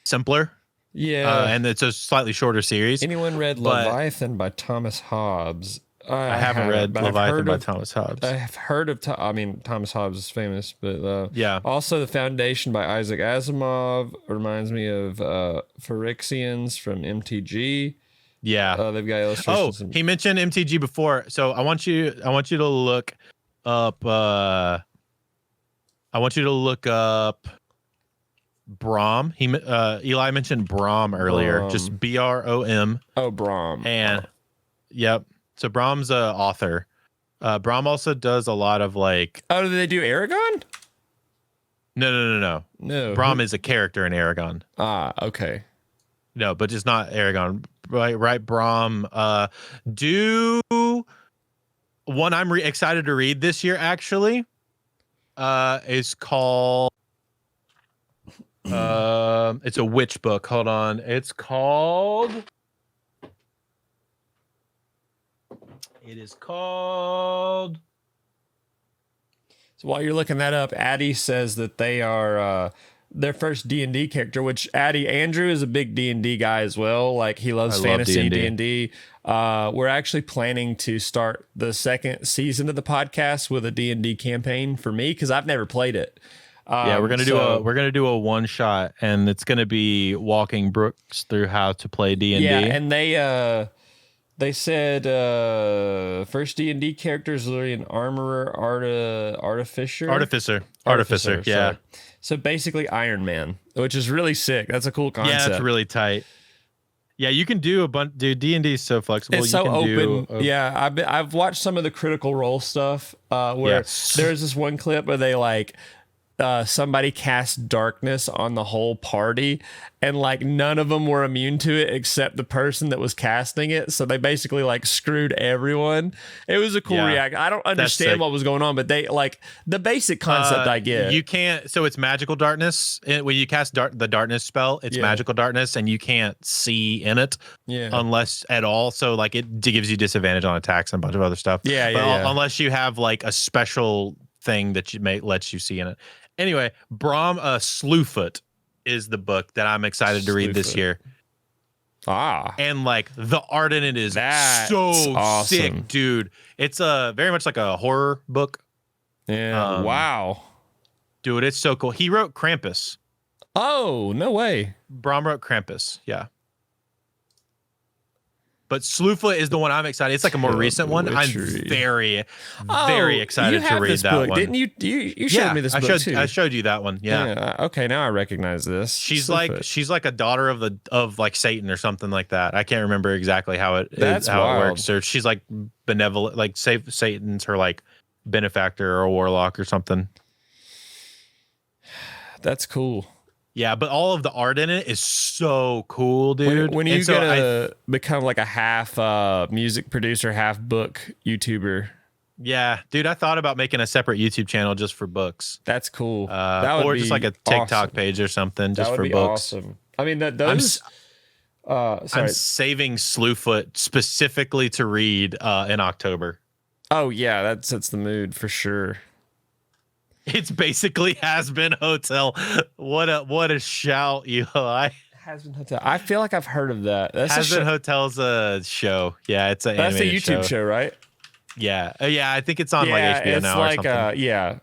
simpler. Yeah. And it's a slightly shorter series. Anyone read Leviathan by Thomas Hobbes? I haven't read Leviathan by Thomas Hobbes. I have heard of Thomas Hobbes is famous, but yeah. Also The Foundation by Isaac Asimov reminds me of Phyrexians from MTG. Yeah, they've got illustrations. He mentioned MTG before, so I want you to look up. I want you to look up Braum. Eli mentioned Braum earlier. Just BROM. Oh, Braum. And yep. So Braum's a author. Braum also does a lot of like. Oh, do they do Aragon? No. Braum is a character in Aragon. Ah, okay. No, but just not Aragon. Right, Braum. Do one I'm excited to read this year, actually. Is called it's a witch book. Hold on. It is called. So while you're looking that up, Addie says that they are their first D&D character, which Andrew is a big D&D guy as well. Like he loves fantasy D&D. We're actually planning to start the second season of the podcast with a D&D campaign for me, because I've never played it. Yeah, we're gonna do a one shot, and it's gonna be walking Brooks through how to play D&D. Yeah, and they said first D&D character is literally an armorer, artificer. Yeah. Sorry. So basically Iron Man, which is really sick. That's a cool concept. Yeah, that's really tight. Yeah, you can do a bunch. Dude, D&D is so flexible. It's so open. Yeah, I've watched some of the Critical Role stuff where there's this one clip where they like somebody cast darkness on the whole party, and like none of them were immune to it except the person that was casting it. So they basically like screwed everyone. It was a cool react. I don't understand what was going on, but they like the basic concept I get. You can't. So it's magical darkness. When you cast the darkness spell, it's magical darkness, and you can't see in it unless at all. So like it gives you disadvantage on attacks and a bunch of other stuff. Unless you have like a special thing that lets you see in it. Anyway, Braum Slewfoot is the book that I'm excited to read this year. And like the art in it is so awesome. Sick, dude. It's very much like a horror book. Yeah. Wow. Dude, it's so cool. He wrote Krampus. Oh, no way. Braum wrote Krampus. Yeah. But Slewfoot is the one I'm excited. It's like a more recent one. I'm very excited to read that book, one. Didn't you? You showed me this book too. I showed you that one. Yeah. Okay, now I recognize this. She's like a daughter of like Satan or something like that. I can't remember exactly how it works. Or she's like benevolent, like Satan's her like benefactor or warlock or something. That's cool. Yeah, but all of the art in it is so cool, dude. When are you gonna become like a half music producer, half book YouTuber? Yeah, dude, I thought about making a separate YouTube channel just for books. That's cool. Or just like a TikTok page or something just for books. Awesome. I mean, those. I'm saving Slewfoot specifically to read in October. Oh yeah, that sets the mood for sure. It's basically Has Been Hotel. What a shout, Eli. Has Been Hotel. I feel like I've heard of that. Has Been Hotel's a show. Yeah, it's an animated show. That's a YouTube show, right? Yeah. I think it's on like HBO now or something.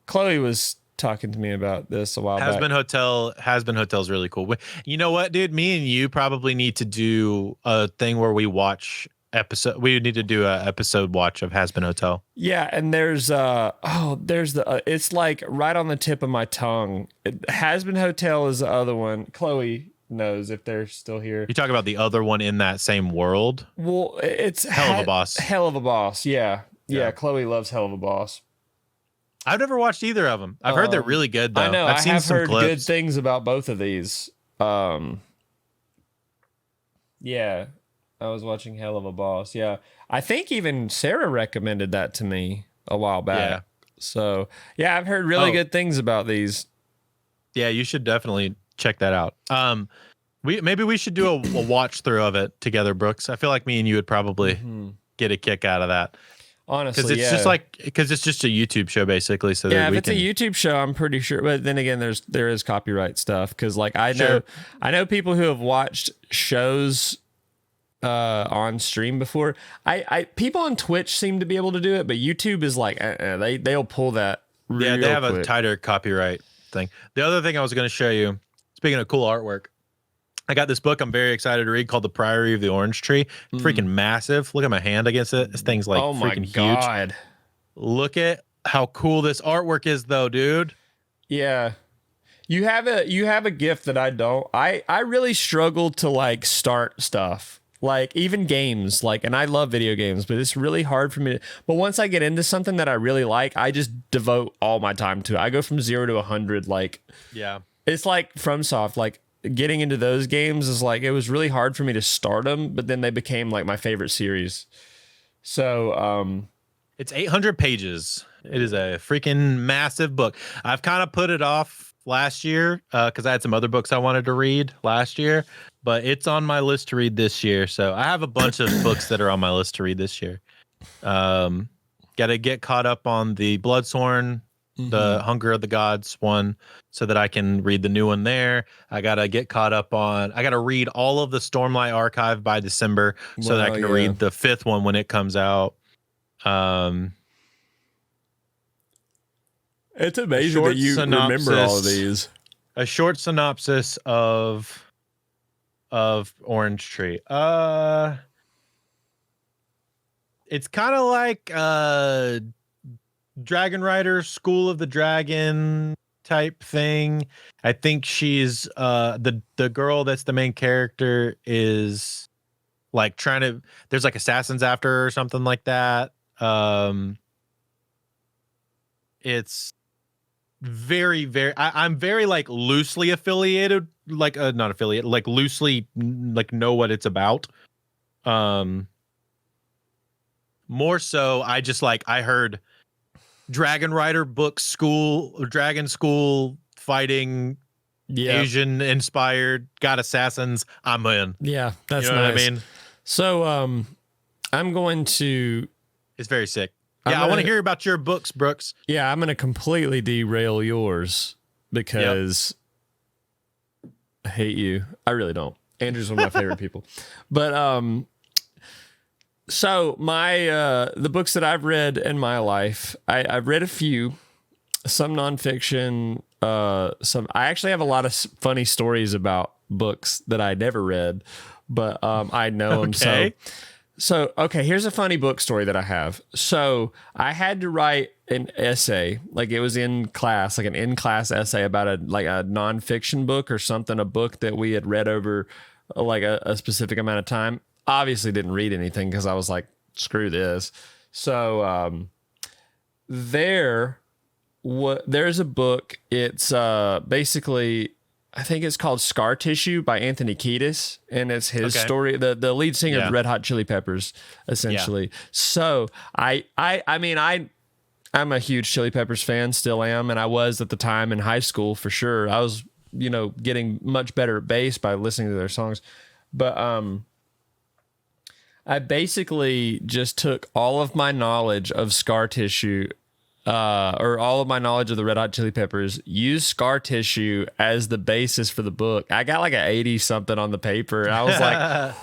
Chloe was talking to me about this a while Has back. Been Hotel's really cool. You know what, dude? Me and you probably need to do a thing where we watch episode. We need to do a episode watch of Has Been Hotel. Yeah, and there's it's like right on the tip of my tongue. Has Been Hotel is the other one. Chloe knows if they're still here. You talk about the other one in that same world. Well, it's Hell of a Boss. Hell of a Boss. Yeah. Yeah. Chloe loves Hell of a Boss. I've never watched either of them. I've heard they're really good though. I know. I've seen have some heard clips. good things about both of these. Yeah, I was watching Hell of a Boss. Yeah, I think even Sarah recommended that to me a while back. Yeah. So yeah, I've heard really good things about these. Yeah, you should definitely check that out. Maybe we should do a watch through of it together, Brooks. I feel like me and you would probably get a kick out of that. Honestly, because it's just a YouTube show basically. So yeah, if it's a YouTube show, I'm pretty sure. But then again, there is copyright stuff because like I know people who have watched shows on stream before. People on Twitch seem to be able to do it, but YouTube is like they'll pull that. Yeah, they have quick. a tighter copyright thing. The other thing I was going to show you, speaking of cool artwork, I got this book I'm very excited to read called The Priory of the Orange Tree. Freaking massive. Look at my hand against it. This thing's like freaking huge. Look at how cool this artwork is though, dude. Yeah. You have a gift that I don't. I really struggle to like start stuff. Like even games, like, and I love video games, but it's really hard for me to, but once I get into something that I really like, I just devote all my time to it. I go from 0 to 100. Like, yeah, it's like FromSoft, like getting into those games is like, it was really hard for me to start them, but then they became like my favorite series. So, it's 800 pages. It is a freaking massive book. I've kind of put it off last year because I had some other books I wanted to read last year, but it's on my list to read this year. So I have a bunch of books that are on my list to read this year. Got to get caught up on the Bloodsworn, the Hunger of the Gods one, so that I can read the new one there. I got to get caught up on, I got to read all of the Stormlight Archive by December so that I can read the 5th one when it comes out. It's amazing that you remember all of these. A short synopsis of Orange Tree. It's kind of like Dragon Rider, School of the Dragon type thing. I think she's the girl that's the main character is like trying to, there's like assassins after her or something like that. It's very, very, I'm very like loosely affiliated, like not affiliated, like loosely like know what it's about. More so, I just like, I heard Dragon Rider book school, Dragon School fighting, Asian inspired, got assassins. I'm in. Yeah, that's you know nice. what I mean? So, I'm going to. It's very sick. Yeah, I want to hear about your books, Brooks. Yeah, I'm going to completely derail yours because I hate you. I really don't. Andrew's one of my favorite people. But so my the books that I've read in my life, I've read a few, some nonfiction, some. I actually have a lot of funny stories about books that I never read, but I know them. So, okay, here's a funny book story that I have. So I had to write an essay, like it was in class, like an in-class essay about a nonfiction book or something, a book that we had read over like a specific amount of time. Obviously didn't read anything because I was like, screw this. So there's a book. It's basically, I think it's called Scar Tissue by Anthony Kiedis, and it's his story, the lead singer of Red Hot Chili Peppers, essentially. Yeah. So I mean, I'm a huge Chili Peppers fan, still am, and I was at the time in high school for sure. I was, getting much better at bass by listening to their songs. But I basically just took all of my knowledge of Scar Tissue, or all of my knowledge of the Red Hot Chili Peppers, used Scar Tissue as the basis for the book. I got like an 80 something on the paper, and I was like,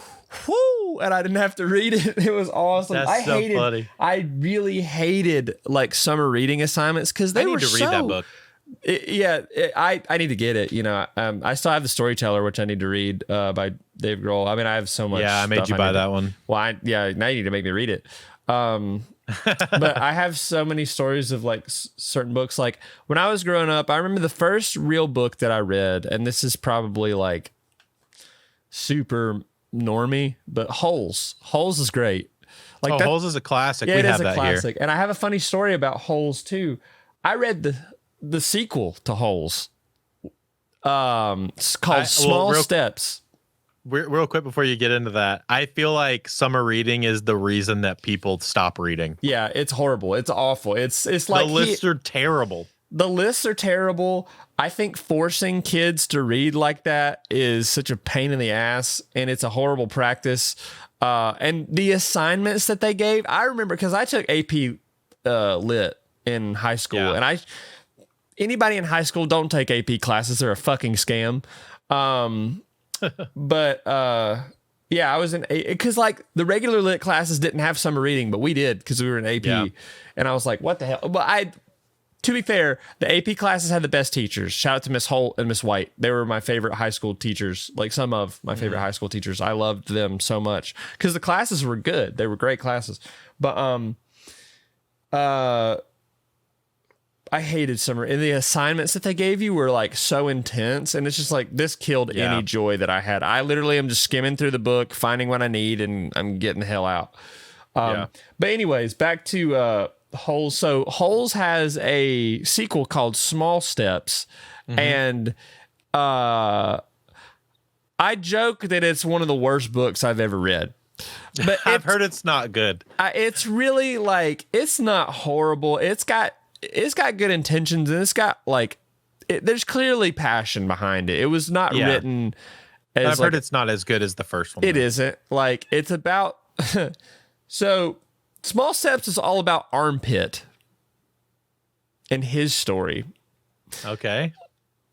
whoo, and I didn't have to read it. It was awesome. That's funny. I really hated like summer reading assignments because they were read that book. I need to get it. You know, I still have The Storyteller, which I need to read by Dave Grohl. I mean, I have so much. Yeah, I made you buy that one. Well, now you need to make me read it. But I have so many stories of like certain books. Like when I was growing up, I remember the first real book that I read, and this is probably like super normie, but Holes. Holes is great. Like Holes is a classic. Yeah, we it have is a that classic. here. And I have a funny story about Holes too. I read the sequel to Holes. It's called Small Steps. Real quick before you get into that, I feel like summer reading is the reason that people stop reading. Yeah, it's horrible. It's awful. It's like the lists are terrible. The lists are terrible. I think forcing kids to read like that is such a pain in the ass, and it's a horrible practice. And the assignments that they gave, I remember because I took AP Lit in high school, and anybody in high school don't take AP classes. They're a fucking scam. But yeah, I was in because like the regular lit classes didn't have summer reading, but we did because we were in AP, and I was like, what the hell? But to be fair, the AP classes had the best teachers. Shout out to Miss Holt and Miss White. They were my favorite high school teachers, like some of my favorite high school teachers. I loved them so much because the classes were good. They were great classes. But I hated summer, and the assignments that they gave you were like so intense, and it's just like this killed any joy that I had. I literally am just skimming through the book, finding what I need, and I'm getting the hell out. But anyways, back to Holes. So Holes has a sequel called Small Steps, and I joke that it's one of the worst books I've ever read. But I've heard it's not good. It's really like, it's not horrible. It's got good intentions, and it's got like, there's clearly passion behind it. It was not written as I've heard it's not as good as the first one. It isn't. Like, it's about so Small Steps is all about Armpit and his story. Okay.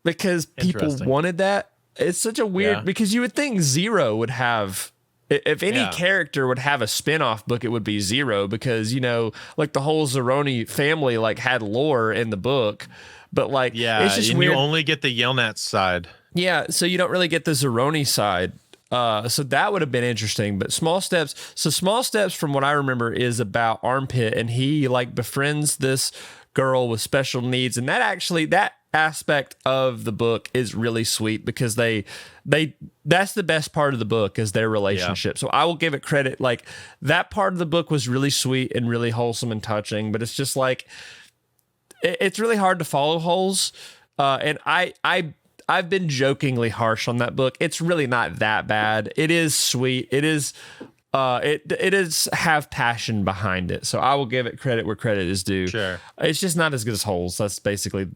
Because people wanted that. It's such a weird, because you would think Zero would have, if any character would have a spin-off book, it would be Zero, because, you know, like the whole Zeroni family like had lore in the book, but like, it's just weird. You only get the Yelnats side. Yeah, so you don't really get the Zeroni side. So that would have been interesting, but Small Steps. So Small Steps, from what I remember, is about Armpit, and he like befriends this girl with special needs, and that aspect of the book is really sweet, because that's the best part of the book, is their relationship. So I will give it credit. Like, that part of the book was really sweet and really wholesome and touching, but it's just like, it's really hard to follow Holes. And I've been jokingly harsh on that book. It's really not that bad. It is sweet. It is it is have passion behind it. So I will give it credit where credit is due. Sure. It's just not as good as Holes. That's basically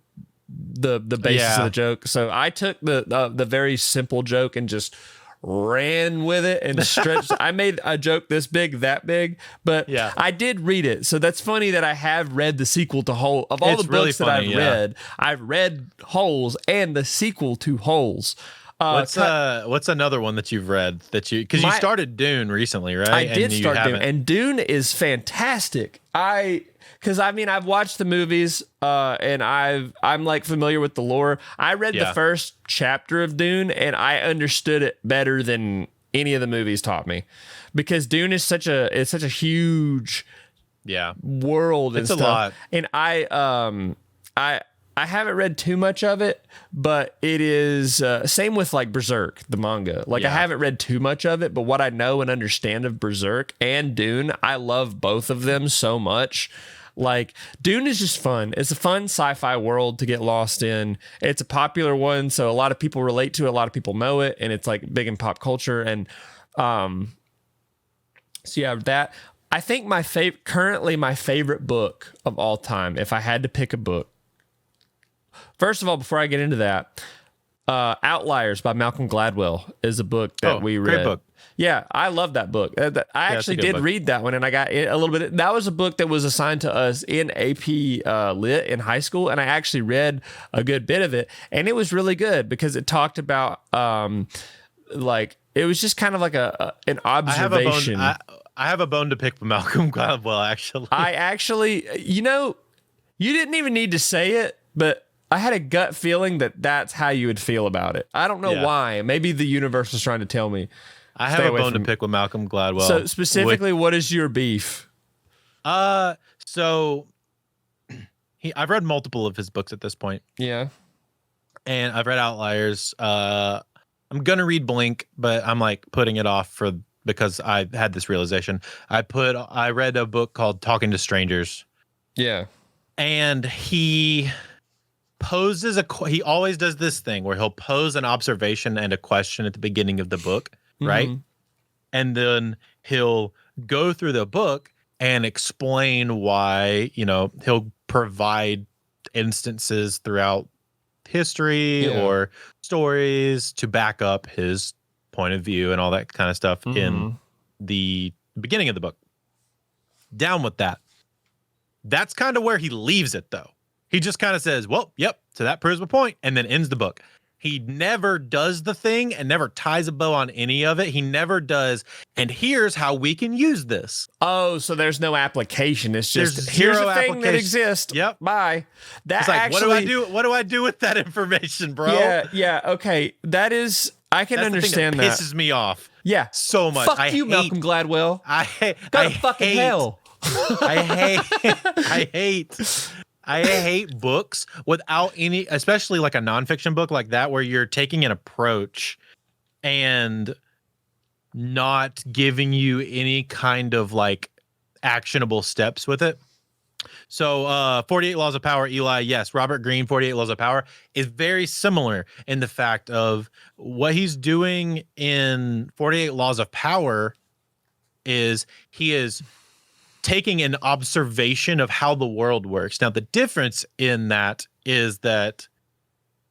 the basis of the joke. So I took the very simple joke and just ran with it and stretched. I made a joke this big, that big, but I did read it. So that's funny that I have read the sequel to Holes. Of all the books that I've read Holes and the sequel to Holes. What's another one that you've read because you started Dune recently, right? I did start Dune, and Dune is fantastic. Because I've watched the movies, and I'm like familiar with the lore. I read the first chapter of Dune, and I understood it better than any of the movies taught me, because Dune is such a huge world. And it's stuff. A lot, and I haven't read too much of it, but it is same with like Berserk, the manga. Like I haven't read too much of it, but what I know and understand of Berserk and Dune, I love both of them so much. Like, Dune is just fun. It's a fun sci-fi world to get lost in. It's a popular one, so a lot of people relate to it. A lot of people know it, and it's like big in pop culture. And so yeah, that I think currently my favorite book of all time, if I had to pick a book. First of all, before I get into that, Outliers by Malcolm Gladwell is a book that we read. Great book. Yeah, I love that book. I actually did read that one, and I got a little bit. That was a book that was assigned to us in AP Lit in high school, and I actually read a good bit of it, and it was really good because it talked about like, it was just kind of like an observation. I have a bone to pick with Malcolm Gladwell, actually. You didn't even need to say it, but I had a gut feeling that that's how you would feel about it. I don't know why. Maybe the universe was trying to tell me. I have a bone to pick with Malcolm Gladwell. So specifically, what is your beef? So I've read multiple of his books at this point. Yeah. And I've read Outliers. I'm gonna read Blink, but I'm like putting it off because I had this realization. I read a book called Talking to Strangers. Yeah. And he always does this thing where he'll pose an observation and a question at the beginning of the book, right? And then he'll go through the book and explain why, he'll provide instances throughout history or stories to back up his point of view and all that kind of stuff in the beginning of the book. Down with that. That's kind of where he leaves it, though. He just kind of says, well, yep, so that proves my point, and then ends the book. He never does the thing and never ties a bow on any of it. He never does. And here's how we can use this. Oh, so there's no application. It's just There's here's zero a thing that exists. Yep. Bye. That It's like, actually, what do I do with that information, bro? Yeah. Okay. That is, I can That's understand the thing that pisses me off. Yeah. So much. Fuck you, Malcolm Gladwell. Go to fucking hell. I hate books without any, especially like a nonfiction book like that, where you're taking an approach and not giving you any kind of like actionable steps with it. So 48 Laws of Power, Eli, yes, Robert Greene, 48 Laws of Power is very similar in the fact of what he's doing in 48 Laws of Power is he is taking an observation of how the world works. Now, the difference in that is that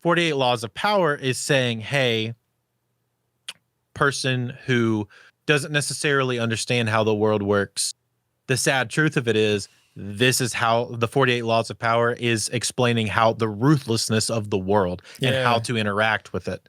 48 Laws of Power is saying, hey, person who doesn't necessarily understand how the world works, the sad truth of it is, this is how the 48 Laws of Power is explaining how the ruthlessness of the world and how to interact with it.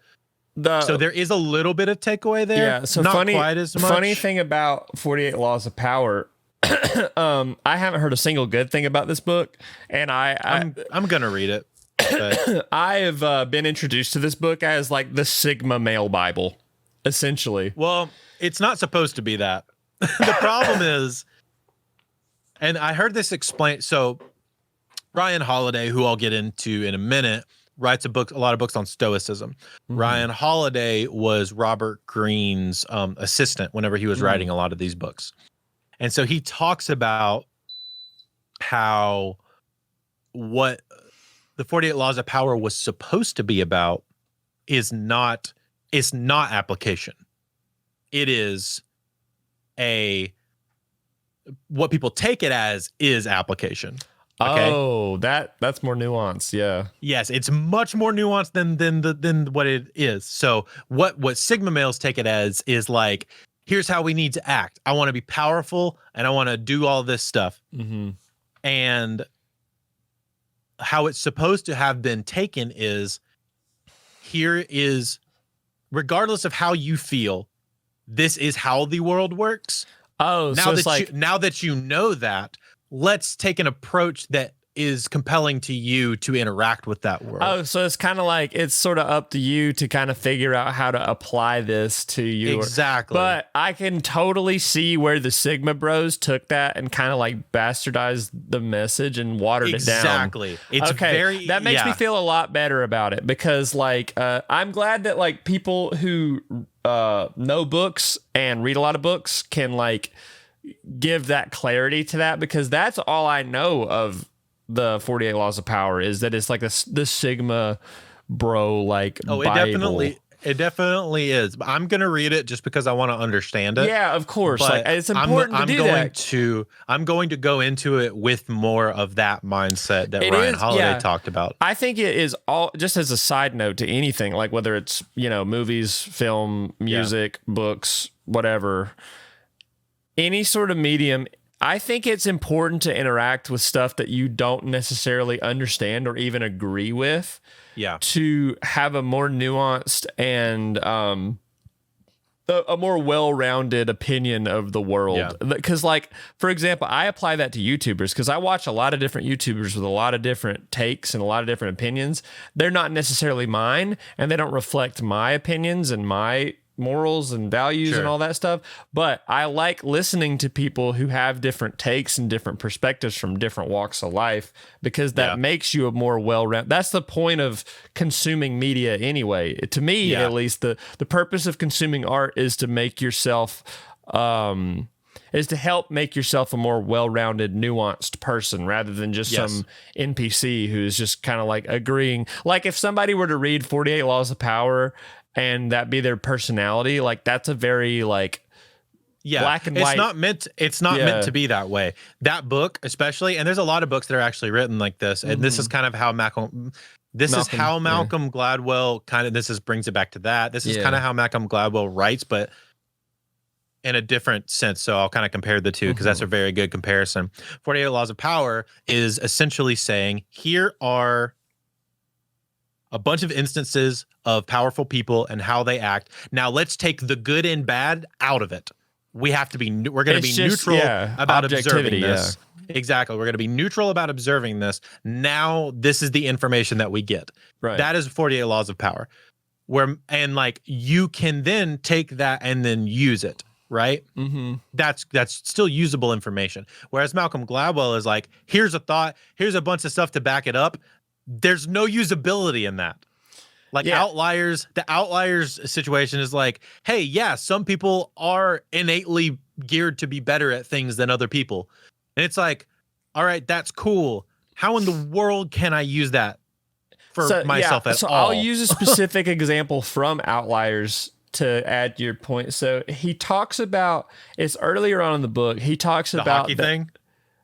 So there is a little bit of takeaway there. Yeah, so not quite as much. Funny thing about 48 Laws of Power, I haven't heard a single good thing about this book, and I'm gonna read it. But I have been introduced to this book as like the Sigma male Bible, essentially. Well, it's not supposed to be that. The problem is, and I heard this explained. So Ryan Holiday, who I'll get into in a minute, writes a lot of books on Stoicism. Ryan Holiday was Robert Greene's assistant whenever he was writing a lot of these books. And so he talks about how what the 48 Laws of Power was supposed to be about is not application. It is what people take it as is application. Okay? Oh, that's more nuanced. Yeah. Yes, it's much more nuanced than what it is. So what Sigma males take it as is like, here's how we need to act. I want to be powerful and I want to do all this stuff. And how it's supposed to have been taken is, here is, regardless of how you feel, this is how the world works. Oh, now that you know that, let's take an approach that is compelling to you to interact with that world. Oh, so it's kind of like, it's sort of up to you to kind of figure out how to apply this to you. Exactly. But I can totally see where the Sigma bros took that and kind of like bastardized the message and watered it down. Exactly. It's okay. That makes me feel a lot better about it, because like I'm glad that like people who know books and read a lot of books can like give that clarity to that, because that's all I know of the 48 Laws of Power, is that it's like the Sigma bro like Bible. It definitely is. I'm gonna read it just because I want to understand it. Yeah, of course. Like, it's important to do that. I'm going to go into it with more of that mindset that Ryan Holiday talked about. I think it is all, just as a side note to anything, like whether it's, movies, film, music, books, whatever, any sort of medium, I think it's important to interact with stuff that you don't necessarily understand or even agree with. Yeah. To have a more nuanced and a more well-rounded opinion of the world. Because, like, for example, I apply that to YouTubers because I watch a lot of different YouTubers with a lot of different takes and a lot of different opinions. They're not necessarily mine, and they don't reflect my opinions and my morals and values and all that stuff. But I like listening to people who have different takes and different perspectives from different walks of life because that makes you a more well-rounded. That's the point of consuming media anyway. To me, at least, the purpose of consuming art is to make yourself is to help make yourself a more well-rounded, nuanced person rather than just some NPC who's just kind of like agreeing. Like if somebody were to read 48 Laws of Power and that be their personality, like that's a very like black and white. It's not meant to be that way. That book, especially, and there's a lot of books that are actually written like this, and this is kind of how Malcolm Gladwell kind of brings it back to that. This is kind of how Malcolm Gladwell writes, but in a different sense. So I'll kind of compare the two because that's a very good comparison. 48 Laws of Power is essentially saying here are a bunch of instances of powerful people and how they act. Now let's take the good and bad out of it. We're going to be neutral about observing this. Exactly. We're going to be neutral about observing this. Now this is the information that we get. Right. That is 48 Laws of Power. And like you can then take that and then use it. Right. That's still usable information. Whereas Malcolm Gladwell is like, here's a thought, here's a bunch of stuff to back it up. There's no usability in that. Like Outliers, the Outliers situation is like, hey, yeah, some people are innately geared to be better at things than other people. And it's like, all right, that's cool. How in the world can I use that for myself at all? I'll use a specific example from Outliers to add to your point. So he talks about, it's earlier on in the book, he talks about the hockey thing.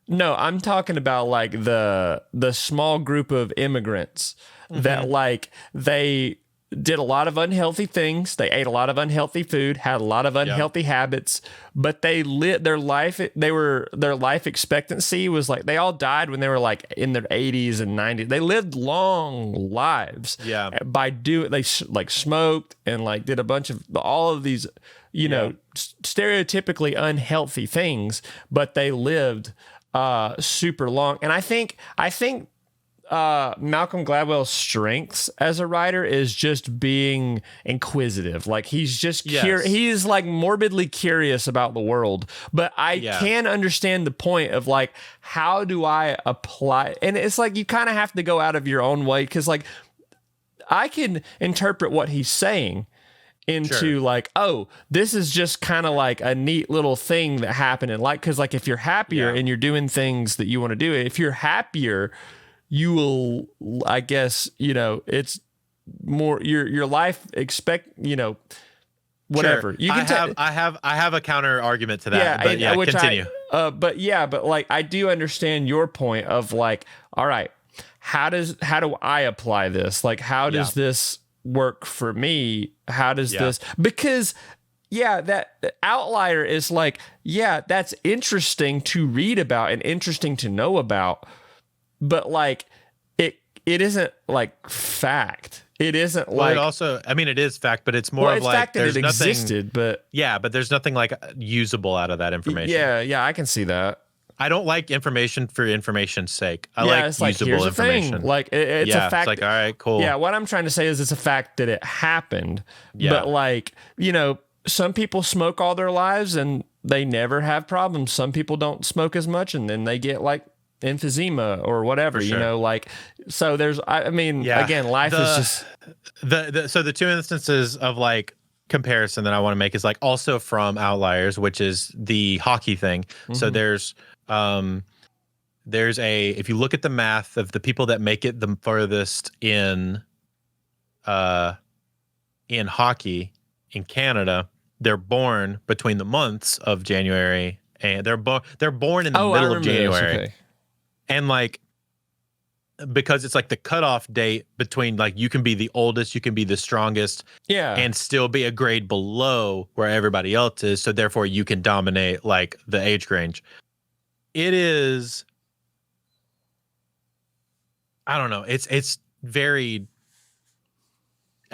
No, I'm talking about like the small group of immigrants that like they did a lot of unhealthy things. They ate a lot of unhealthy food, had a lot of unhealthy habits, but they lived their life. Their life expectancy was like, they all died when they were like in their 80s and 90s. They lived long lives. Yeah. They like smoked and like did a bunch of all of these, stereotypically unhealthy things, but they lived super long. And I think Malcolm Gladwell's strengths as a writer is just being inquisitive. Like he's just he's like morbidly curious about the world. But I can understand the point of like, how do I apply? And it's like you kind of have to go out of your own way because like I can interpret what he's saying into like, oh, this is just kind of like a neat little thing that happened in life. Because like if you're happier and you're doing things that you want to do, if you're happier, you will, I guess, it's more your life whatever. Sure. You can I have a counter argument to that. But continue. But like I do understand your point of like, all right, how do I apply this? Like, how does this work for me? How does this? Because that Outlier is like, that's interesting to read about and interesting to know about. But like it isn't like fact. It isn't like it also. I mean, it is fact, but it's more of like fact that it existed. But but there's nothing like usable out of that information. Yeah, I can see that. I don't like information for information's sake. I like usable information. Like it's a fact. It's like, all right, cool. Yeah, what I'm trying to say is it's a fact that it happened. Yeah. But like some people smoke all their lives and they never have problems. Some people don't smoke as much and then they get like emphysema or whatever, like, so there's, again, life is just so the two instances of like comparison that I want to make is like also from Outliers, which is the hockey thing. So there's if you look at the math of the people that make it the furthest in hockey in Canada, they're born between the months of January and they're born in the middle of January. Okay. And like, because it's like the cutoff date between like, you can be the oldest, you can be the strongest, and still be a grade below where everybody else is. So therefore you can dominate like the age range. It is, I don't know. It's very,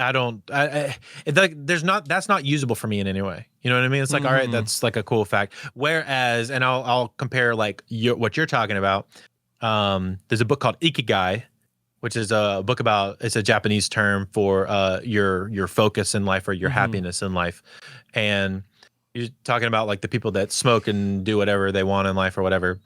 I don't. It's like that's not usable for me in any way. You know what I mean? It's like, all right, that's like a cool fact. Whereas, and I'll compare like what you're talking about. There's a book called Ikigai, which is a book about, it's a Japanese term for your focus in life or your happiness in life, and you're talking about like the people that smoke and do whatever they want in life or whatever.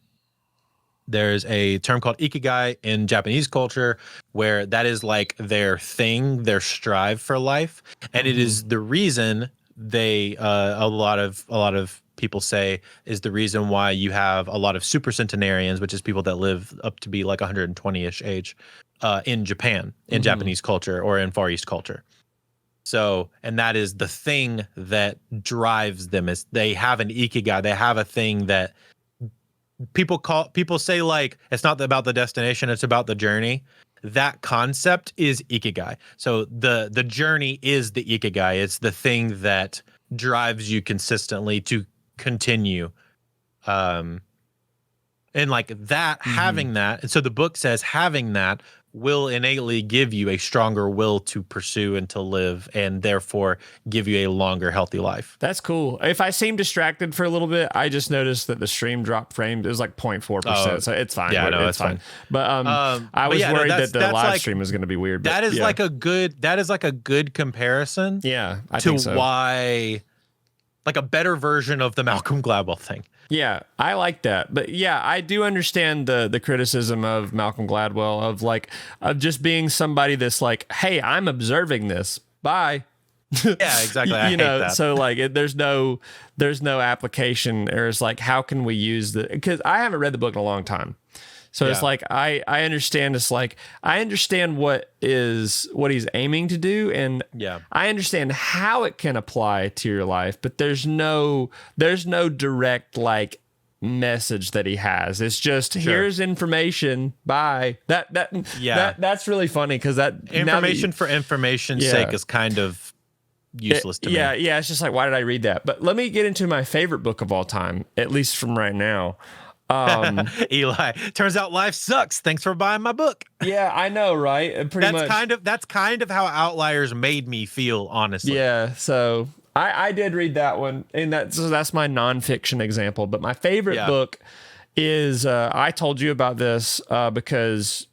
There's a term called Ikigai in Japanese culture where that is like their thing, their strive for life. And it is the reason they, a lot of people say is the reason why you have a lot of super centenarians, which is people that live up to be like 120-ish age, in Japan, in Japanese culture or in Far East culture. So, and that is the thing that drives them, is they have an Ikigai. They have a thing that people say like, it's not about the destination, it's about the journey. That concept is Ikigai. So the journey is the Ikigai. It's the thing that drives you consistently to continue. And like that, having that. And so the book says having that will innately give you a stronger will to pursue and to live, and therefore give you a longer, healthy life. That's cool. If I seem distracted for a little bit, I just noticed that the stream dropped frames. It was like 0.4%, so it's fine. Yeah, no, it's fine. But I was worried that the live stream was going to be weird. But that is like a good comparison. Yeah, I to think so. Why, like a better version of the Malcolm Gladwell thing. Yeah, I like that. But yeah, I do understand the criticism of Malcolm Gladwell of just being somebody that's like, hey, I'm observing this. Bye. Yeah, exactly. I hate that. So like there's no application, or it's like, how can we use the, because I haven't read the book in a long time. So it's like I understand, it's like I understand what he's aiming to do, and I understand how it can apply to your life, but there's no direct like message that he has. It's just here's information. Bye. That's really funny, because that information for information's sake is kind of useless to me. Yeah. It's just like, why did I read that? But let me get into my favorite book of all time, at least from right now. Eli, turns out life sucks. Thanks for buying my book. Yeah, I know, right? That's kind of how Outliers made me feel, honestly. Yeah, so I did read that one, and that's my nonfiction example. But my favorite book is I told you about this because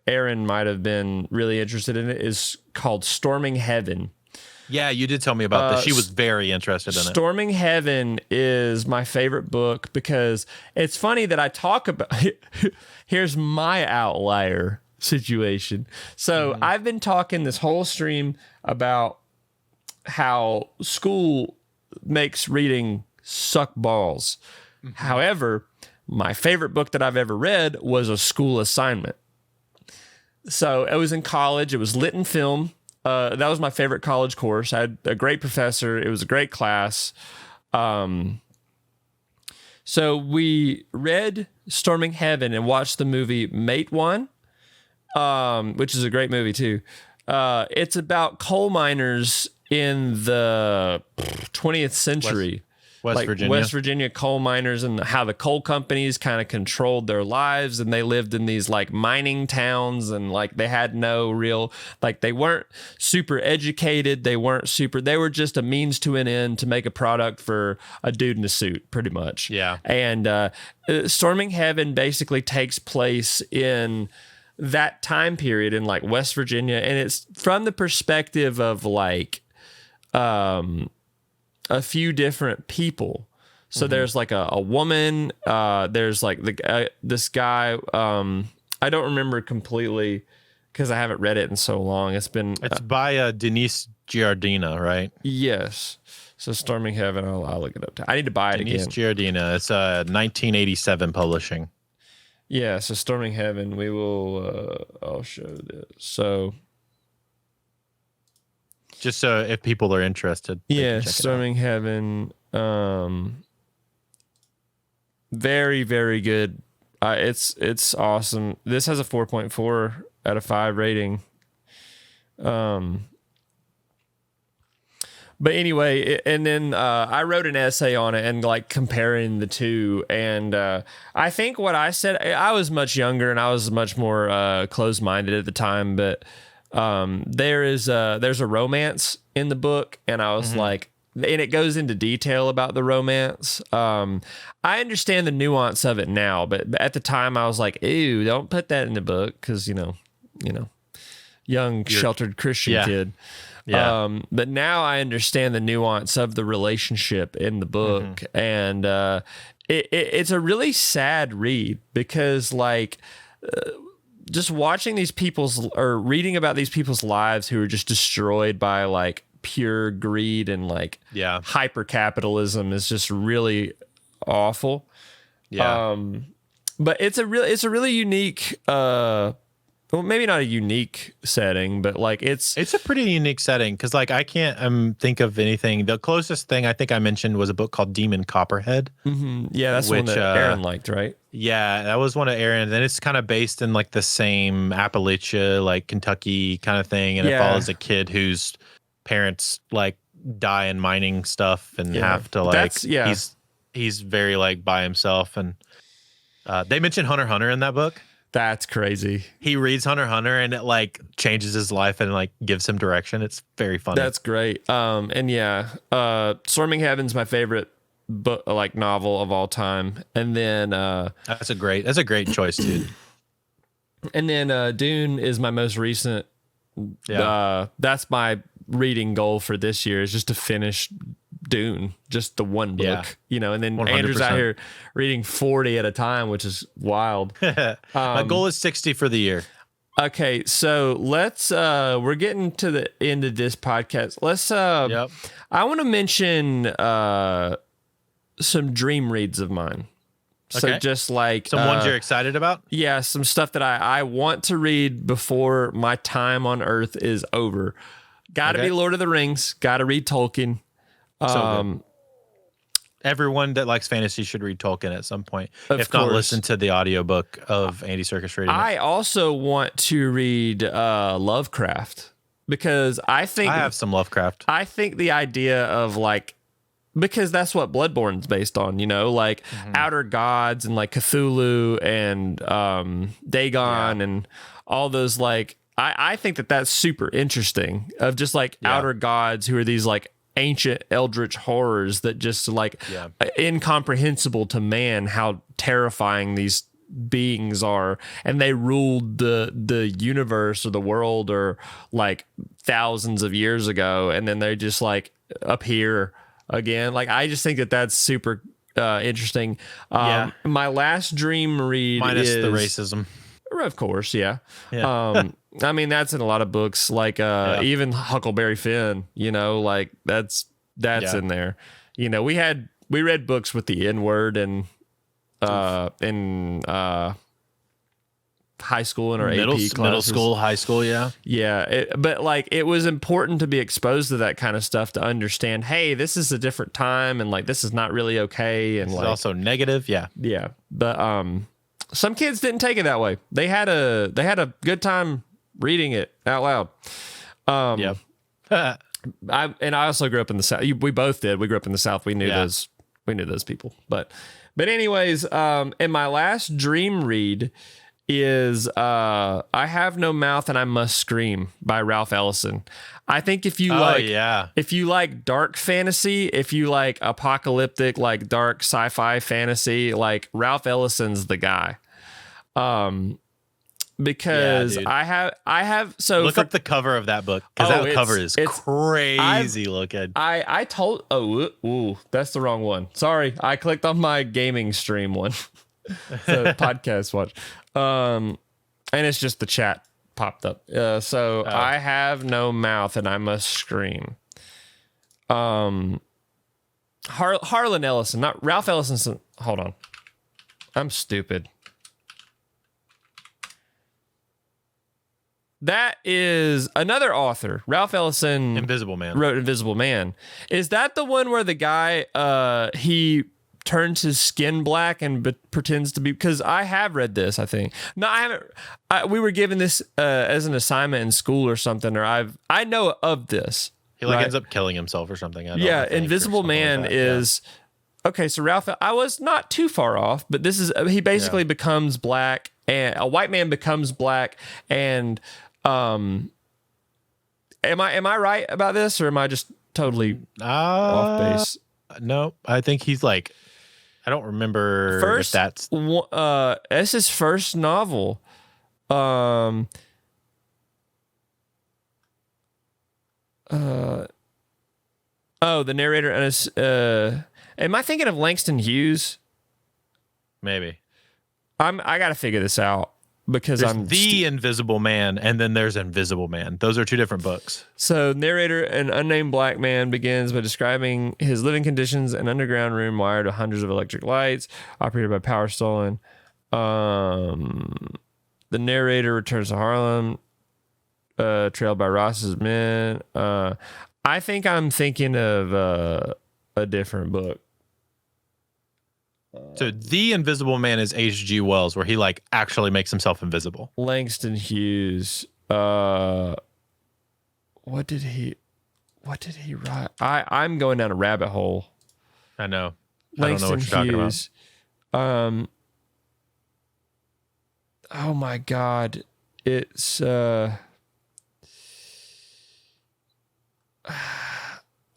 Aaron might have been really interested in it. Is called Storming Heaven. Yeah, you did tell me about this. She was very interested in it. Storming Heaven is my favorite book because it's funny that I talk about. Here's my outlier situation. So I've been talking this whole stream about how school makes reading suck balls. However, my favorite book that I've ever read was a school assignment. So it was in college. It was lit and film. That was my favorite college course. I had a great professor. It was a great class. So we read Storming Heaven and watched the movie Mate One, which is a great movie too. It's about coal miners in the 20th century. West Virginia. West Virginia coal miners, and how the coal companies kind of controlled their lives, and they lived in these like mining towns, and like they had no real, like they weren't super educated, they were just a means to an end to make a product for a dude in a suit, pretty much. Yeah. And Storming Heaven basically takes place in that time period in like West Virginia, and it's from the perspective of like a few different people. So there's like a woman, there's like this guy, I don't remember completely because I haven't read it in so long. It's by Denise Giardina, right? Yes. So Storming Heaven, I'll look it up. I need to buy it again. Denise Giardina. It's 1987 publishing. Yeah. So Storming Heaven, we will. I'll show this. So. Just so if people are interested. Yeah, Storming Heaven. Very, very good. It's awesome. This has a 4.4 out of 5 rating. But anyway, and then I wrote an essay on it and like comparing the two. And I think what I said, I was much younger and I was much more closed-minded at the time, but there's a romance in the book, and I was like, and it goes into detail about the romance. I understand the nuance of it now, but at the time I was like, ew, don't put that in the book, because young sheltered Christian kid. Yeah. But now I understand the nuance of the relationship in the book, and it's a really sad read, because like just watching these people's, or reading about these people's lives who are just destroyed by like pure greed and like hyper capitalism is just really awful. But it's a really unique well, maybe not a unique setting, but like it's a pretty unique setting, because like I can't think of anything. The closest thing I think I mentioned was a book called Demon Copperhead. Yeah, that's one that Aaron liked, right? Yeah, that was one of Aaron's, and it's kind of based in like the same Appalachia, like Kentucky kind of thing, and it follows a kid whose parents like die in mining stuff and have to like he's very like by himself, and they mentioned Hunter x Hunter in that book. That's crazy. He reads Hunter x Hunter and it like changes his life and like gives him direction. It's very funny. That's great. And Storming Heaven's my favorite book, like novel of all time. And then that's a great choice, dude. And then Dune is my most recent. That's my reading goal for this year, is just to finish Dune, just the one book, and then 100%. Andrew's out here reading 40 at a time, which is wild. My goal is 60 for the year. Okay, so let's we're getting to the end of this podcast. Let's I want to mention some dream reads of mine. So just like some ones you're excited about? Yeah, some stuff that I want to read before my time on Earth is over. Gotta be Lord of the Rings, gotta read Tolkien. Everyone that likes fantasy should read Tolkien at some point. If course. Not, listen to the audiobook of Andy Serkis reading it. I also want to read Lovecraft, because I think I have some Lovecraft. I think the idea of like, because that's what Bloodborne's based on, like outer gods and like Cthulhu and Dagon and all those, like I think that's super interesting, of just like outer gods who are these like ancient eldritch horrors that just like incomprehensible to man, how terrifying these beings are, and they ruled the universe or the world or like thousands of years ago, and then they just like appear again. Like I just think that's super interesting. My last dream read minus is the racism, of course. I mean, that's in a lot of books, like even Huckleberry Finn, like that's in there. We read books with the N-word and in high school in our AP classes. Middle school, high school, but like it was important to be exposed to that kind of stuff to understand, hey, this is a different time, and like this is not really okay, and it's like also negative. But some kids didn't take it that way. They had a good time reading it out loud. I also grew up in the South. We both did. We grew up in the South. We knew those people. But anyways, and my last dream read is I Have No Mouth and I Must Scream by Ralph Ellison. I think if you like dark fantasy, if you like apocalyptic, like dark sci-fi fantasy, like Ralph Ellison's the guy. Because I have so look up the cover of that book, because that cover is crazy looking. I told that's the wrong one. Sorry, I clicked on my gaming stream one. So podcast watch. And it's just the chat popped up. I Have No Mouth and I Must Scream. Harlan Ellison, not Ralph Ellison. Hold on. I'm stupid. That is another author. Ralph Ellison Invisible Man. Wrote Invisible Man. Is that the one where the guy, he turns his skin black and pretends to be, because I have read this, I think. No, I haven't. We were given this as an assignment in school or something, or I know of this. He like ends up killing himself or something. Invisible Man is... Okay, so Ralph, I was not too far off, but this is, he basically becomes black, and a white man becomes black, and am I right about this, or am I just totally off base? No, I think he's like, I don't remember if that's it's his first novel. Oh, the narrator am I thinking of Langston Hughes? maybe. I got to figure this out because there's The Invisible Man, and then there's Invisible Man. Those are two different books. So, narrator, an unnamed black man begins by describing his living conditions: an underground room wired with hundreds of electric lights, operated by power stolen. The narrator returns to Harlem, trailed by Ross's men. I think I'm thinking of a different book. So The Invisible Man is H.G. Wells, where he like actually makes himself invisible. Langston Hughes. What did he write? I'm going down a rabbit hole. I know. Langston I don't know what you're talking about. Oh my God. It's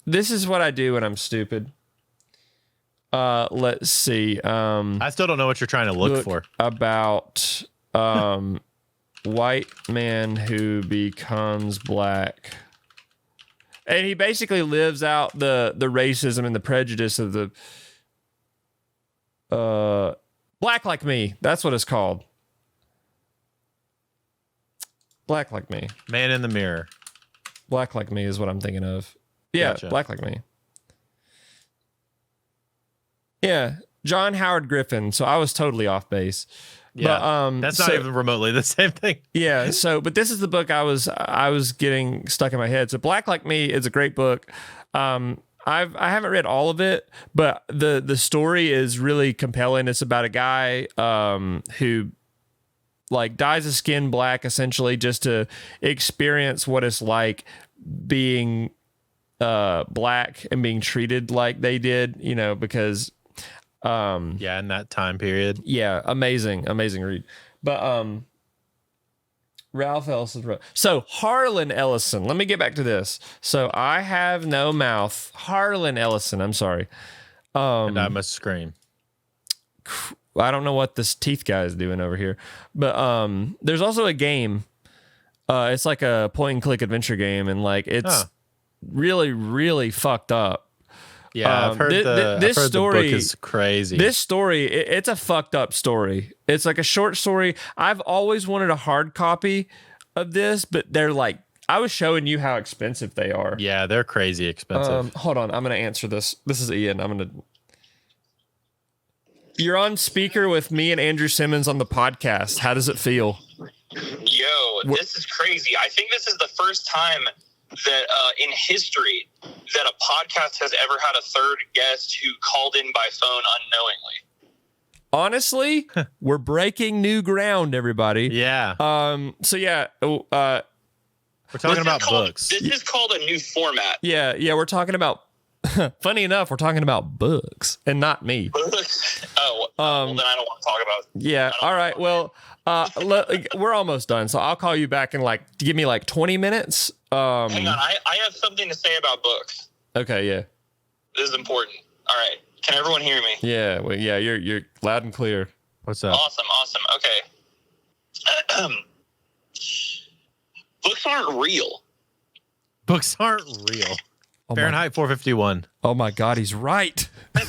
this is what I do when I'm stupid. Let's see. I still don't know what you're trying to look for. About white man who becomes black. And he basically lives out the racism and the prejudice of the Black Like Me. That's what it's called. Black Like Me. Man in the Mirror. Black Like Me is what I'm thinking of. Yeah, Gotcha. Black Like Me. Yeah, John Howard Griffin. So I was totally off base. Yeah, but, that's not even remotely the same thing. Yeah. So, but this is the book I was getting stuck in my head. So, Black Like Me is a great book. I haven't read all of it, but the story is really compelling. It's about a guy who like dyes his skin black essentially just to experience what it's like being black and being treated like they did, you know, because yeah, in that time period. Yeah, amazing read. But Ralph Ellison wrote. So Harlan Ellison. Let me get back to this. So I have no mouth. Harlan Ellison. I'm sorry. And I must scream. I don't know what this teeth guy is doing over here, but there's also a game. It's like a point and click adventure game, and like it's really, really fucked up. Yeah, I've heard the book is crazy. This story, it's a fucked up story. It's like a short story. I've always wanted a hard copy of this, but they're like, I was showing you how expensive they are. Yeah, they're crazy expensive. Hold on, I'm going to answer this. This is Ian. You're on speaker with me and Andrew Simmons on the podcast. How does it feel? Yo, this is crazy. I think this is the first time that in history that a podcast has ever had a third guest who called in by phone unknowingly. Honestly, we're breaking new ground, everybody. Yeah. So yeah, we're talking about books. This is called a new format. Yeah, we're talking about funny enough, we're talking about books and not me. Well, then I don't want to talk about it. Yeah, all right. Well, we're almost done, so I'll call you back in like give me like 20 minutes. Hang on, I have something to say about books. Okay, yeah. This is important. All right. Can everyone hear me? Yeah, well, yeah, you're loud and clear. What's up? Awesome. Okay. Books aren't real. Books aren't real. Fahrenheit 451. Oh my God, he's right. No,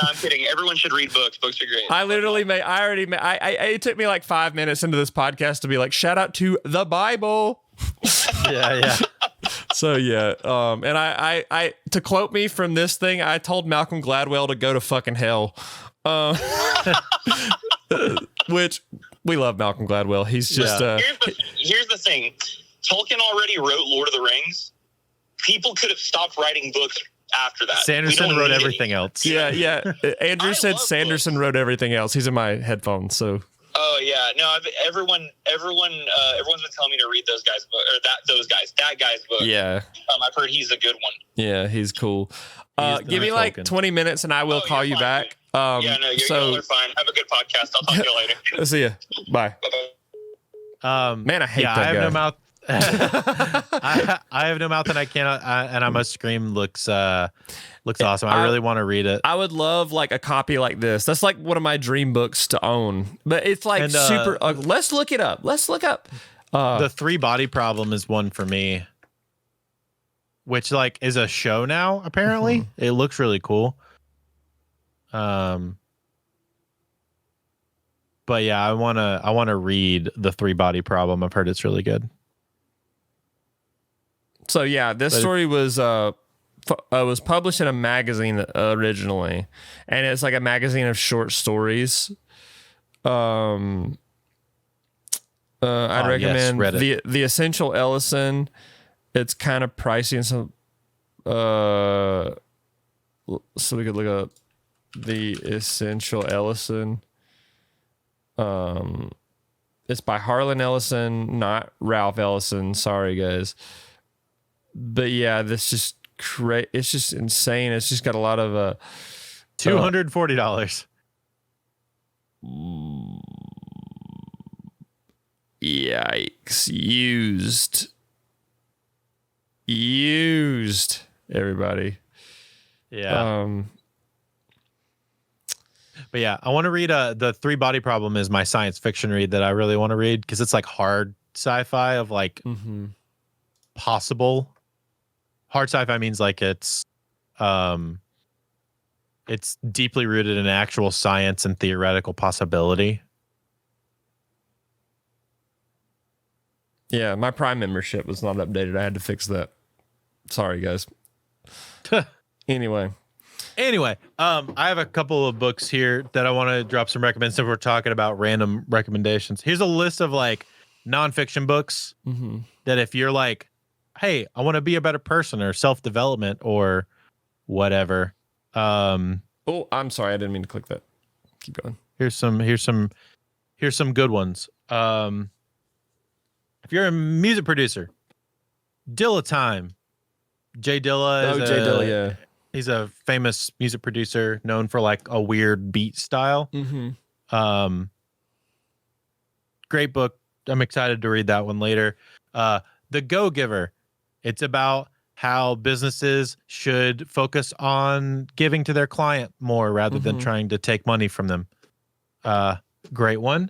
I'm kidding. Everyone should read books. Books are great. It took me like 5 minutes into this podcast to be like, shout out to the Bible. Yeah. So yeah, and I to quote me from this thing, I told Malcolm Gladwell to go to fucking hell. Which we love Malcolm Gladwell. He's just here's the thing. Tolkien already wrote Lord of the Rings. People could have stopped writing books after that. Sanderson wrote everything else. Yeah. Andrew said Sanderson wrote everything else. He's in my headphones, so. Oh yeah, no. Everyone's been telling me to read those guys' book or that guy's book. Yeah. I've heard he's a good one. Yeah, he's cool. Give me like 20 minutes and I will call you back. Yeah, no, you're fine. Have a good podcast. I'll talk to you later. See ya. Bye. Bye-bye. Man, I hate that guy. I have no mouth. I have no mouth and I cannot. And I must scream. Looks awesome. I really want to read it. I would love like a copy like this. That's like one of my dream books to own. But it's like super. Let's look it up. Let's look up. The 3 Body Problem is one for me, which like is a show now. Apparently, it looks really cool. But yeah, I wanna read the 3 Body Problem. I've heard it's really good. So yeah, this story was published in a magazine originally, and it's like a magazine of short stories. I'd recommend the Essential Ellison. It's kind of pricey and some. So we could look up the Essential Ellison. It's by Harlan Ellison, not Ralph Ellison. Sorry, guys. But yeah, this just it's just insane. It's just got a lot of $240. Yikes! Used. Everybody. Yeah. But yeah, I want to read the 3 Body Problem is my science fiction read that I really want to read because it's like hard sci-fi of like possible. Hard sci-fi means like it's deeply rooted in actual science and theoretical possibility. Yeah, my Prime membership was not updated. I had to fix that. Sorry, guys. Anyway, I have a couple of books here that I want to drop some recommendations. If we're talking about random recommendations, here's a list of like nonfiction books that if you're like, hey, I want to be a better person or self-development or whatever. I'm sorry, I didn't mean to click that. Keep going. Here's some good ones. If you're a music producer, Dilla Time. Jay Dilla is Jay Dilla, yeah. He's a famous music producer known for like a weird beat style. Great book. I'm excited to read that one later. The Go-Giver. It's about how businesses should focus on giving to their client more rather than trying to take money from them. Great one.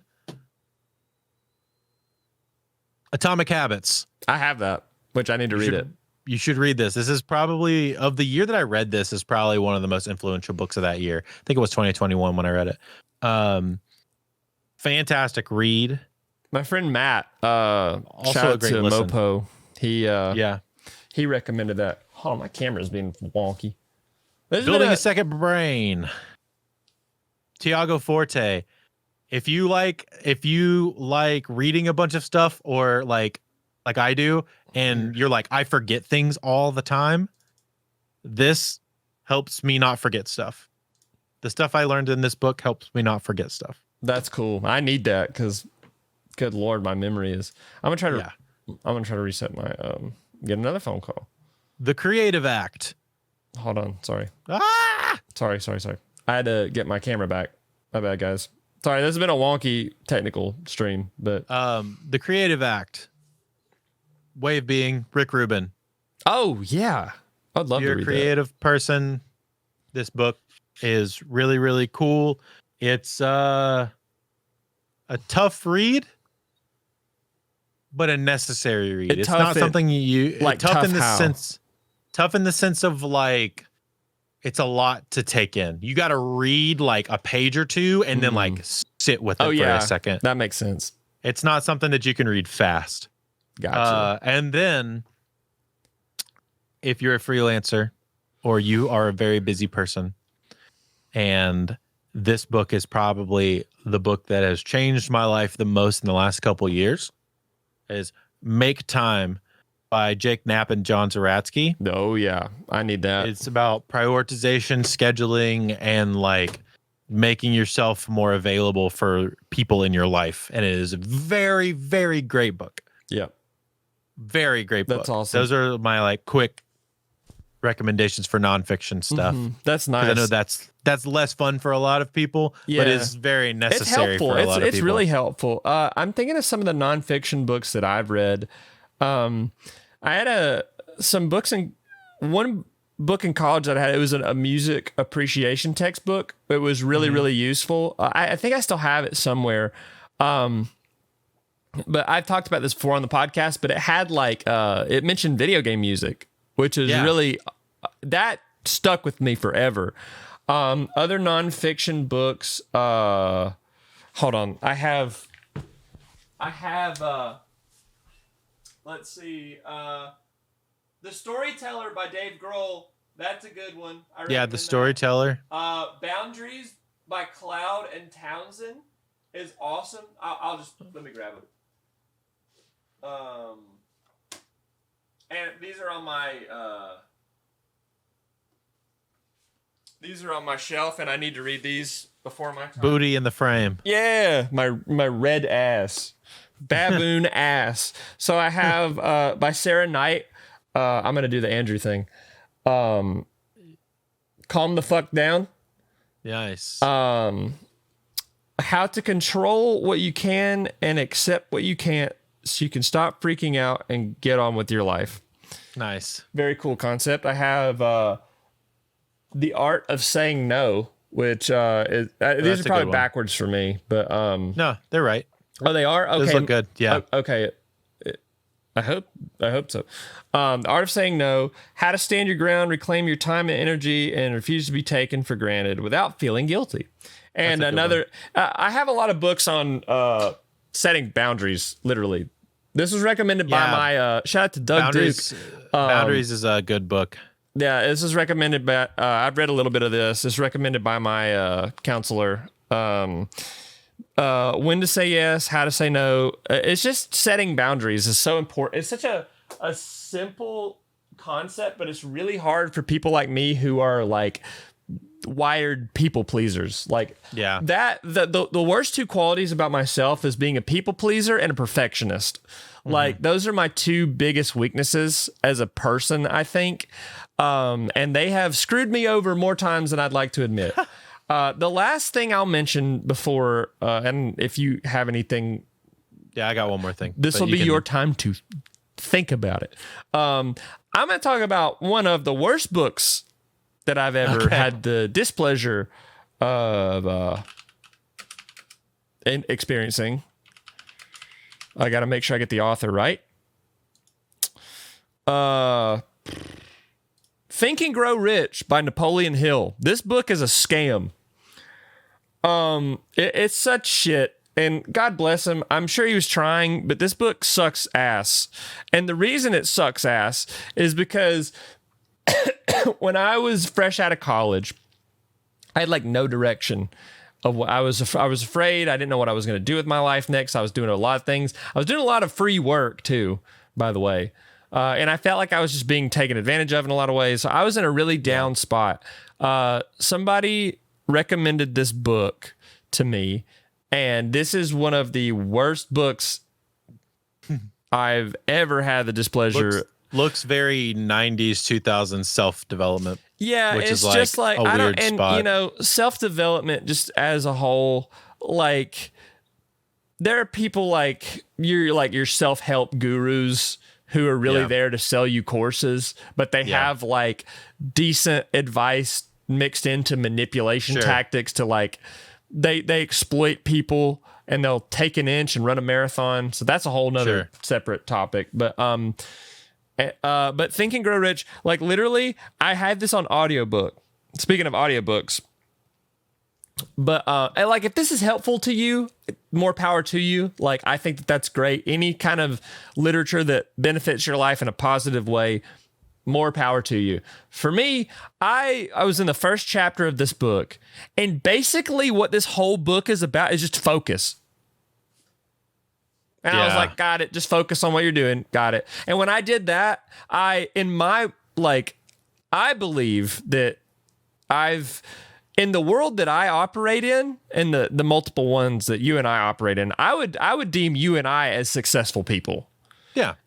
Atomic Habits. I have that, which I need to read it. You should read this. This is probably, of the year that I read this, is probably one of the most influential books of that year. I think it was 2021 when I read it. Fantastic read. My friend Matt, also shout a out great to listen. Mopo. He recommended that. Oh, my camera's being wonky. Building a Second Brain. Tiago Forte. If you like reading a bunch of stuff or like I do, and you're like, I forget things all the time, this helps me not forget stuff. The stuff I learned in this book helps me not forget stuff. That's cool. I need that because, good Lord, my memory is. I'm gonna try to reset my get another phone call. The Creative Act. Hold on, sorry. Sorry. I had to get my camera back. My bad, guys. Sorry, this has been a wonky technical stream, but The Creative Act. Way of Being, Rick Rubin. Oh yeah, I'd love to read that. You're a creative person. This book is really, really cool. It's a tough read, but a necessary read. It's not something you like. Tough in the sense. Tough in the sense of like, it's a lot to take in. You got to read like a page or two and then like sit with it for a second. That makes sense. It's not something that you can read fast. Gotcha. And then if you're a freelancer or you are a very busy person, and this book is probably the book that has changed my life the most in the last couple of years, is Make Time by Jake Knapp and John Zaratsky. Oh yeah, I need that. It's about prioritization, scheduling, and like making yourself more available for people in your life. And it is a very, very great book. Yeah. Very great book. That's awesome. Those are my like quick recommendations for nonfiction stuff. That's nice. I know that's less fun for a lot of people, but it's very necessary for a lot of people. It's really helpful. I'm thinking of some of the nonfiction books that I've read. I had some books in one book in college that I had. It was a music appreciation textbook. It was really, really useful. I think I still have it somewhere. But I've talked about this before on the podcast, but it had like, it mentioned video game music, which is really, that stuck with me forever. Other nonfiction books, hold on. I have, let's see, The Storyteller by Dave Grohl. That's a good one. The Storyteller. Boundaries by Cloud and Townsend is awesome. I'll just, let me grab it. And these are on my shelf, and I need to read these before my time. Booty in the Frame. Yeah, my red ass, baboon ass. So I have by Sarah Knight. I'm gonna do the Andrew thing. Calm the fuck down. Nice. How to control what you can and accept what you can't, so you can stop freaking out and get on with your life. Nice. Very cool concept. I have The Art of Saying No, which these are probably backwards for me, but no, they're right. Oh, they are? Okay. Those look good. Yeah. Okay. I hope so. The Art of Saying No, How to Stand Your Ground, Reclaim Your Time and Energy, and Refuse to be Taken for Granted Without Feeling Guilty. And another, I have a lot of books on setting boundaries, literally. This was recommended by my, shout out to Doug Duke. Boundaries is a good book. Yeah, this is recommended by, I've read a little bit of this. It's recommended by my counselor. When to say yes, how to say no. It's just setting boundaries is so important. It's such a simple concept, but it's really hard for people like me who are like wired people pleasers. Like that the worst two qualities about myself is being a people pleaser and a perfectionist. Like those are my two biggest weaknesses as a person, I think. And they have screwed me over more times than I'd like to admit. The last thing I'll mention before, and if you have anything, I got one more thing. This will be your time to think about it. I'm going to talk about one of the worst books that I've ever had the displeasure of experiencing. I got to make sure I get the author right. Think and Grow Rich by Napoleon Hill. This book is a scam. It's such shit, and God bless him. I'm sure he was trying, but this book sucks ass. And the reason it sucks ass is because when I was fresh out of college, I had like no direction of what I was afraid. I didn't know what I was going to do with my life next. I was doing a lot of things. I was doing a lot of free work too, by the way. And I felt like I was just being taken advantage of in a lot of ways. So I was in a really down spot. Somebody recommended this book to me, and this is one of the worst books I've ever had the displeasure. Looks very 90s, 2000s self-development. Yeah, which it's is just like a weird spot. You know, self-development just as a whole, like there are people like your self-help gurus who are really there to sell you courses, but they have like decent advice mixed into manipulation tactics to like they exploit people and they'll take an inch and run a marathon. So that's a whole nother separate topic. But Think and Grow Rich, like literally I had this on audiobook. Speaking of audiobooks, but like if this is helpful to you, more power to you. Like I think that's great. Any kind of literature that benefits your life in a positive way, more power to you. For me, I was in the first chapter of this book, and basically what this whole book is about is just focus. And I was like, got it. Just focus on what you're doing. Got it. And when I did that, I believe that in the world that I operate in, and the multiple ones that you and I operate in, I would deem you and I as successful people.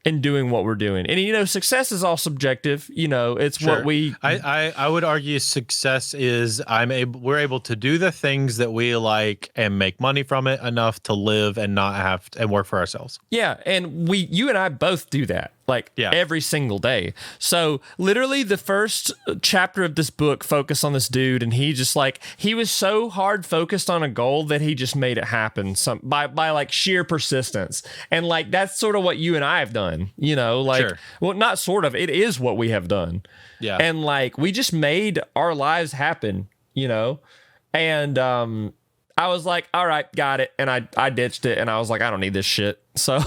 in doing what we're doing. And, you know, success is all subjective. You know, it's what we... I would argue success is we're able to do the things that we like and make money from it enough to live and not have to, and work for ourselves. Yeah. And you and I both do that. Like every single day. So literally the first chapter of this book focused on this dude, and he just like, he was so hard focused on a goal that he just made it happen by like sheer persistence. And like, that's sort of what you and I have done, you know, like, well, not sort of, it is what we have done. Yeah. And like, we just made our lives happen, you know? And, I was like, all right, got it. And I ditched it. And I was like, I don't need this shit. So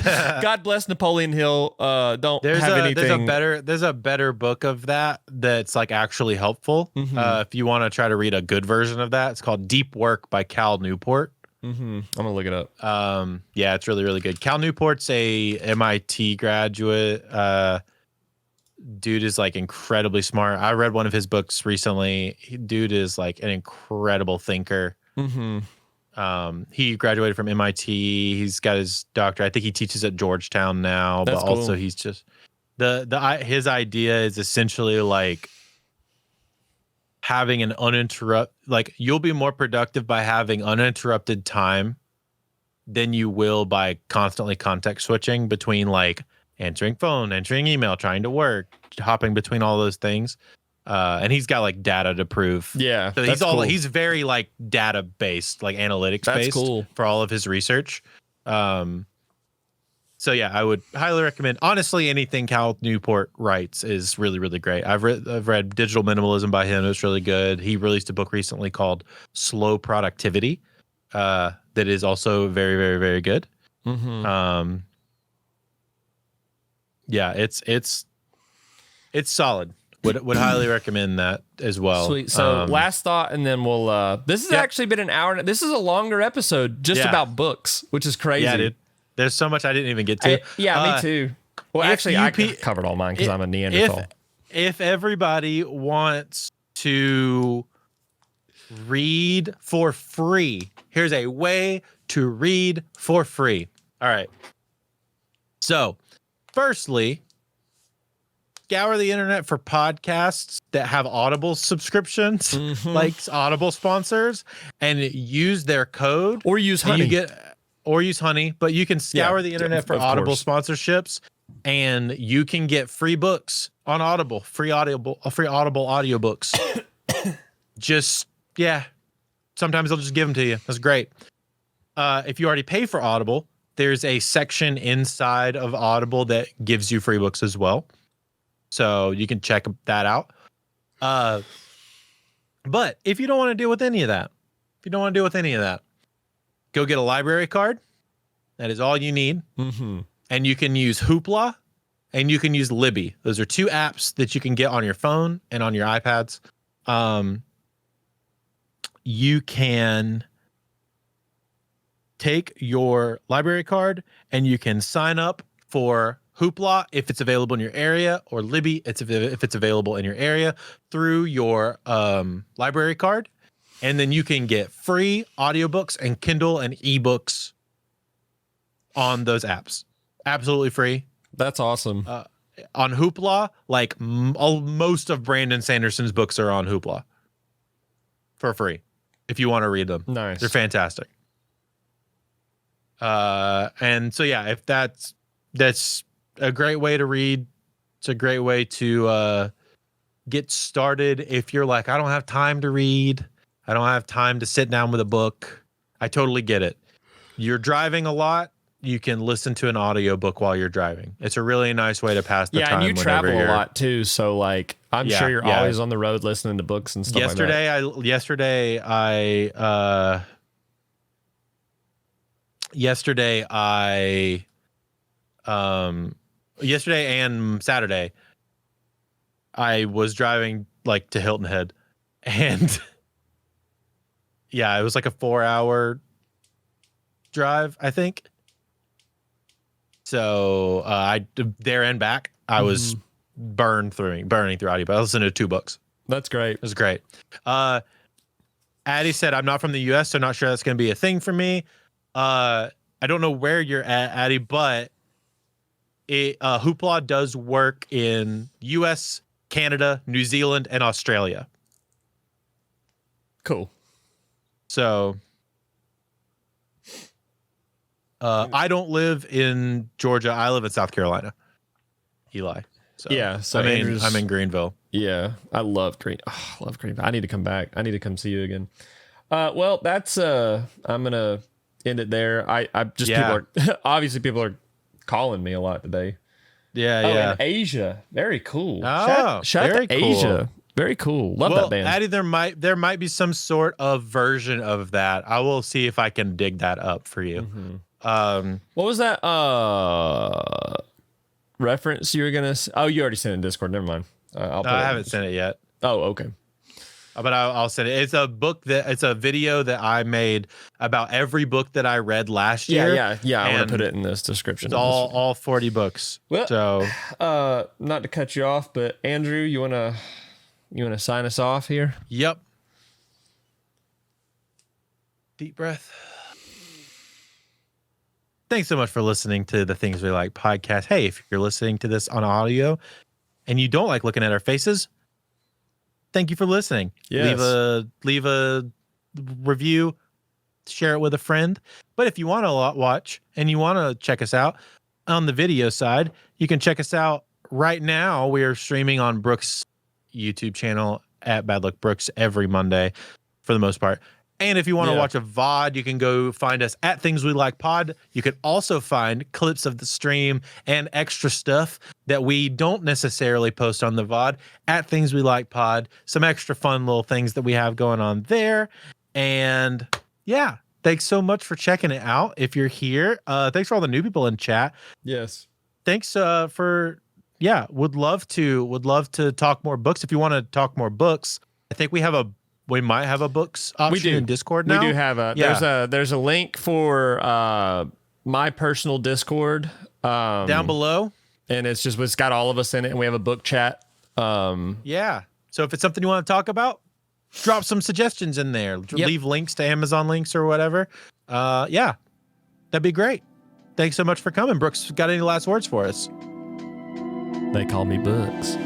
God bless Napoleon Hill. There's a better book of that's like actually helpful. If you want to try to read a good version of that, it's called Deep Work by Cal Newport. I'm gonna look it up. Yeah, it's really, really good. Cal Newport's a MIT graduate. Dude is like incredibly smart. I read one of his books recently. Dude is like an incredible thinker. He graduated from MIT. He's got his doctorate. I think he teaches at Georgetown now. That's but cool. Also he's just his idea is essentially like having an you'll be more productive by having uninterrupted time than you will by constantly context switching between like answering phone, answering email, trying to work, hopping between all those things. And he's got like data to prove. Yeah. So he's very like data based, like analytics based for all of his research. So yeah, I would highly recommend. Honestly, anything Cal Newport writes is really, really great. I've read Digital Minimalism by him. It's really good. He released a book recently called Slow Productivity, that is also very, very, very good. Yeah, it's solid. Would highly recommend that as well. Sweet. So last thought, and then we'll. This has actually been an hour. This is a longer episode just about books, which is crazy. Yeah, dude. There's so much I didn't even get to. Me too. Well, actually, I covered all mine because I'm a Neanderthal. If everybody wants to read for free, here's a way to read for free. All right. So, firstly, scour the internet for podcasts that have Audible subscriptions, like Audible sponsors, and use their code. Or use Honey. Or use Honey, but you can scour the internet for Audible sponsorships, and you can get free books on Audible, free Audible audiobooks. Sometimes they'll just give them to you. That's great. If you already pay for Audible, there's a section inside of Audible that gives you free books as well. So you can check that out. But if you don't want to deal with any of that, go get a library card. That is all you need. And you can use Hoopla and you can use Libby. Those are two apps that you can get on your phone and on your iPads. You can take your library card and you can sign up for Hoopla if it's available in your area, or Libby if it's available in your area through your library card. And then you can get free audiobooks and Kindle and ebooks on those apps. Absolutely free. That's awesome. On Hoopla, like most of Brandon Sanderson's books are on Hoopla for free if you want to read them. Nice. They're fantastic. And so, yeah, if that's a great way to read. It's a great way to get started. If you're like, I don't have time to read, I don't have time to sit down with a book, I totally get it. You're driving a lot, you can listen to an audiobook while you're driving. It's a really nice way to pass the time. Yeah, and you travel a lot too, so like I'm sure you're always on the road listening to books and stuff yesterday Yesterday and Saturday, I was driving like to Hilton Head, and it was like a 4-hour drive, I think. So I there and back, I was burning through audio, but I listened to 2 books. That's great. It was great. Addie said, I'm not from the US, so not sure that's going to be a thing for me. I don't know where you're at, Addie, but Hoopla does work in U.S., Canada, New Zealand, and Australia. Cool. So I don't live in Georgia. I live in South Carolina, Eli. So Yeah, so I'm Andrew's- in Greenville. Yeah, I love I love Greenville. I need to come back. I need to come see you again. Well, that's I'm gonna end it there. I just Yeah. people are obviously people are calling me a lot today. Yeah, Oh, yeah. and Asia, very cool. Oh, shout out very to cool. Asia, very cool. Love that band. Addie, there might be some sort of version of that. I will see if I can dig that up for you. Mm-hmm. What was that reference you were gonna? Oh, you already sent it in Discord. Never mind. I haven't sent it yet. Oh, okay. But I'll send it. It's a video that I made about every book that I read last year. Yeah. I want to put it in this description. It's all 40 books. Well, so not to cut you off, but Andrew, you wanna sign us off here? Yep. Deep breath. Thanks so much for listening to the Things We Like podcast. Hey, if you're listening to this on audio and you don't like looking at our faces, thank you for listening. Yes. Leave a review, share it with a friend. But if you want to watch and you want to check us out on the video side, you can check us out right now. We are streaming on Brooks' YouTube channel at Bad Luck Brooks every Monday for the most part. And if you want to watch a VOD, you can go find us at Things We Like Pod. You can also find clips of the stream and extra stuff that we don't necessarily post on the VOD at Things We Like Pod. Some extra fun little things that we have going on there. And yeah, thanks so much for checking it out. If you're here, thanks for all the new people in chat. Yes. Thanks would love to talk more books. If you want to talk more books, I think we might have a books option in Discord now. We do have there's a link for my personal Discord down below, and it's got all of us in it, and we have a book chat. Yeah. So if it's something you want to talk about, drop some suggestions in there. Leave links to Amazon links or whatever. Yeah, that'd be great. Thanks so much for coming. Brooks, got any last words for us? They call me Books.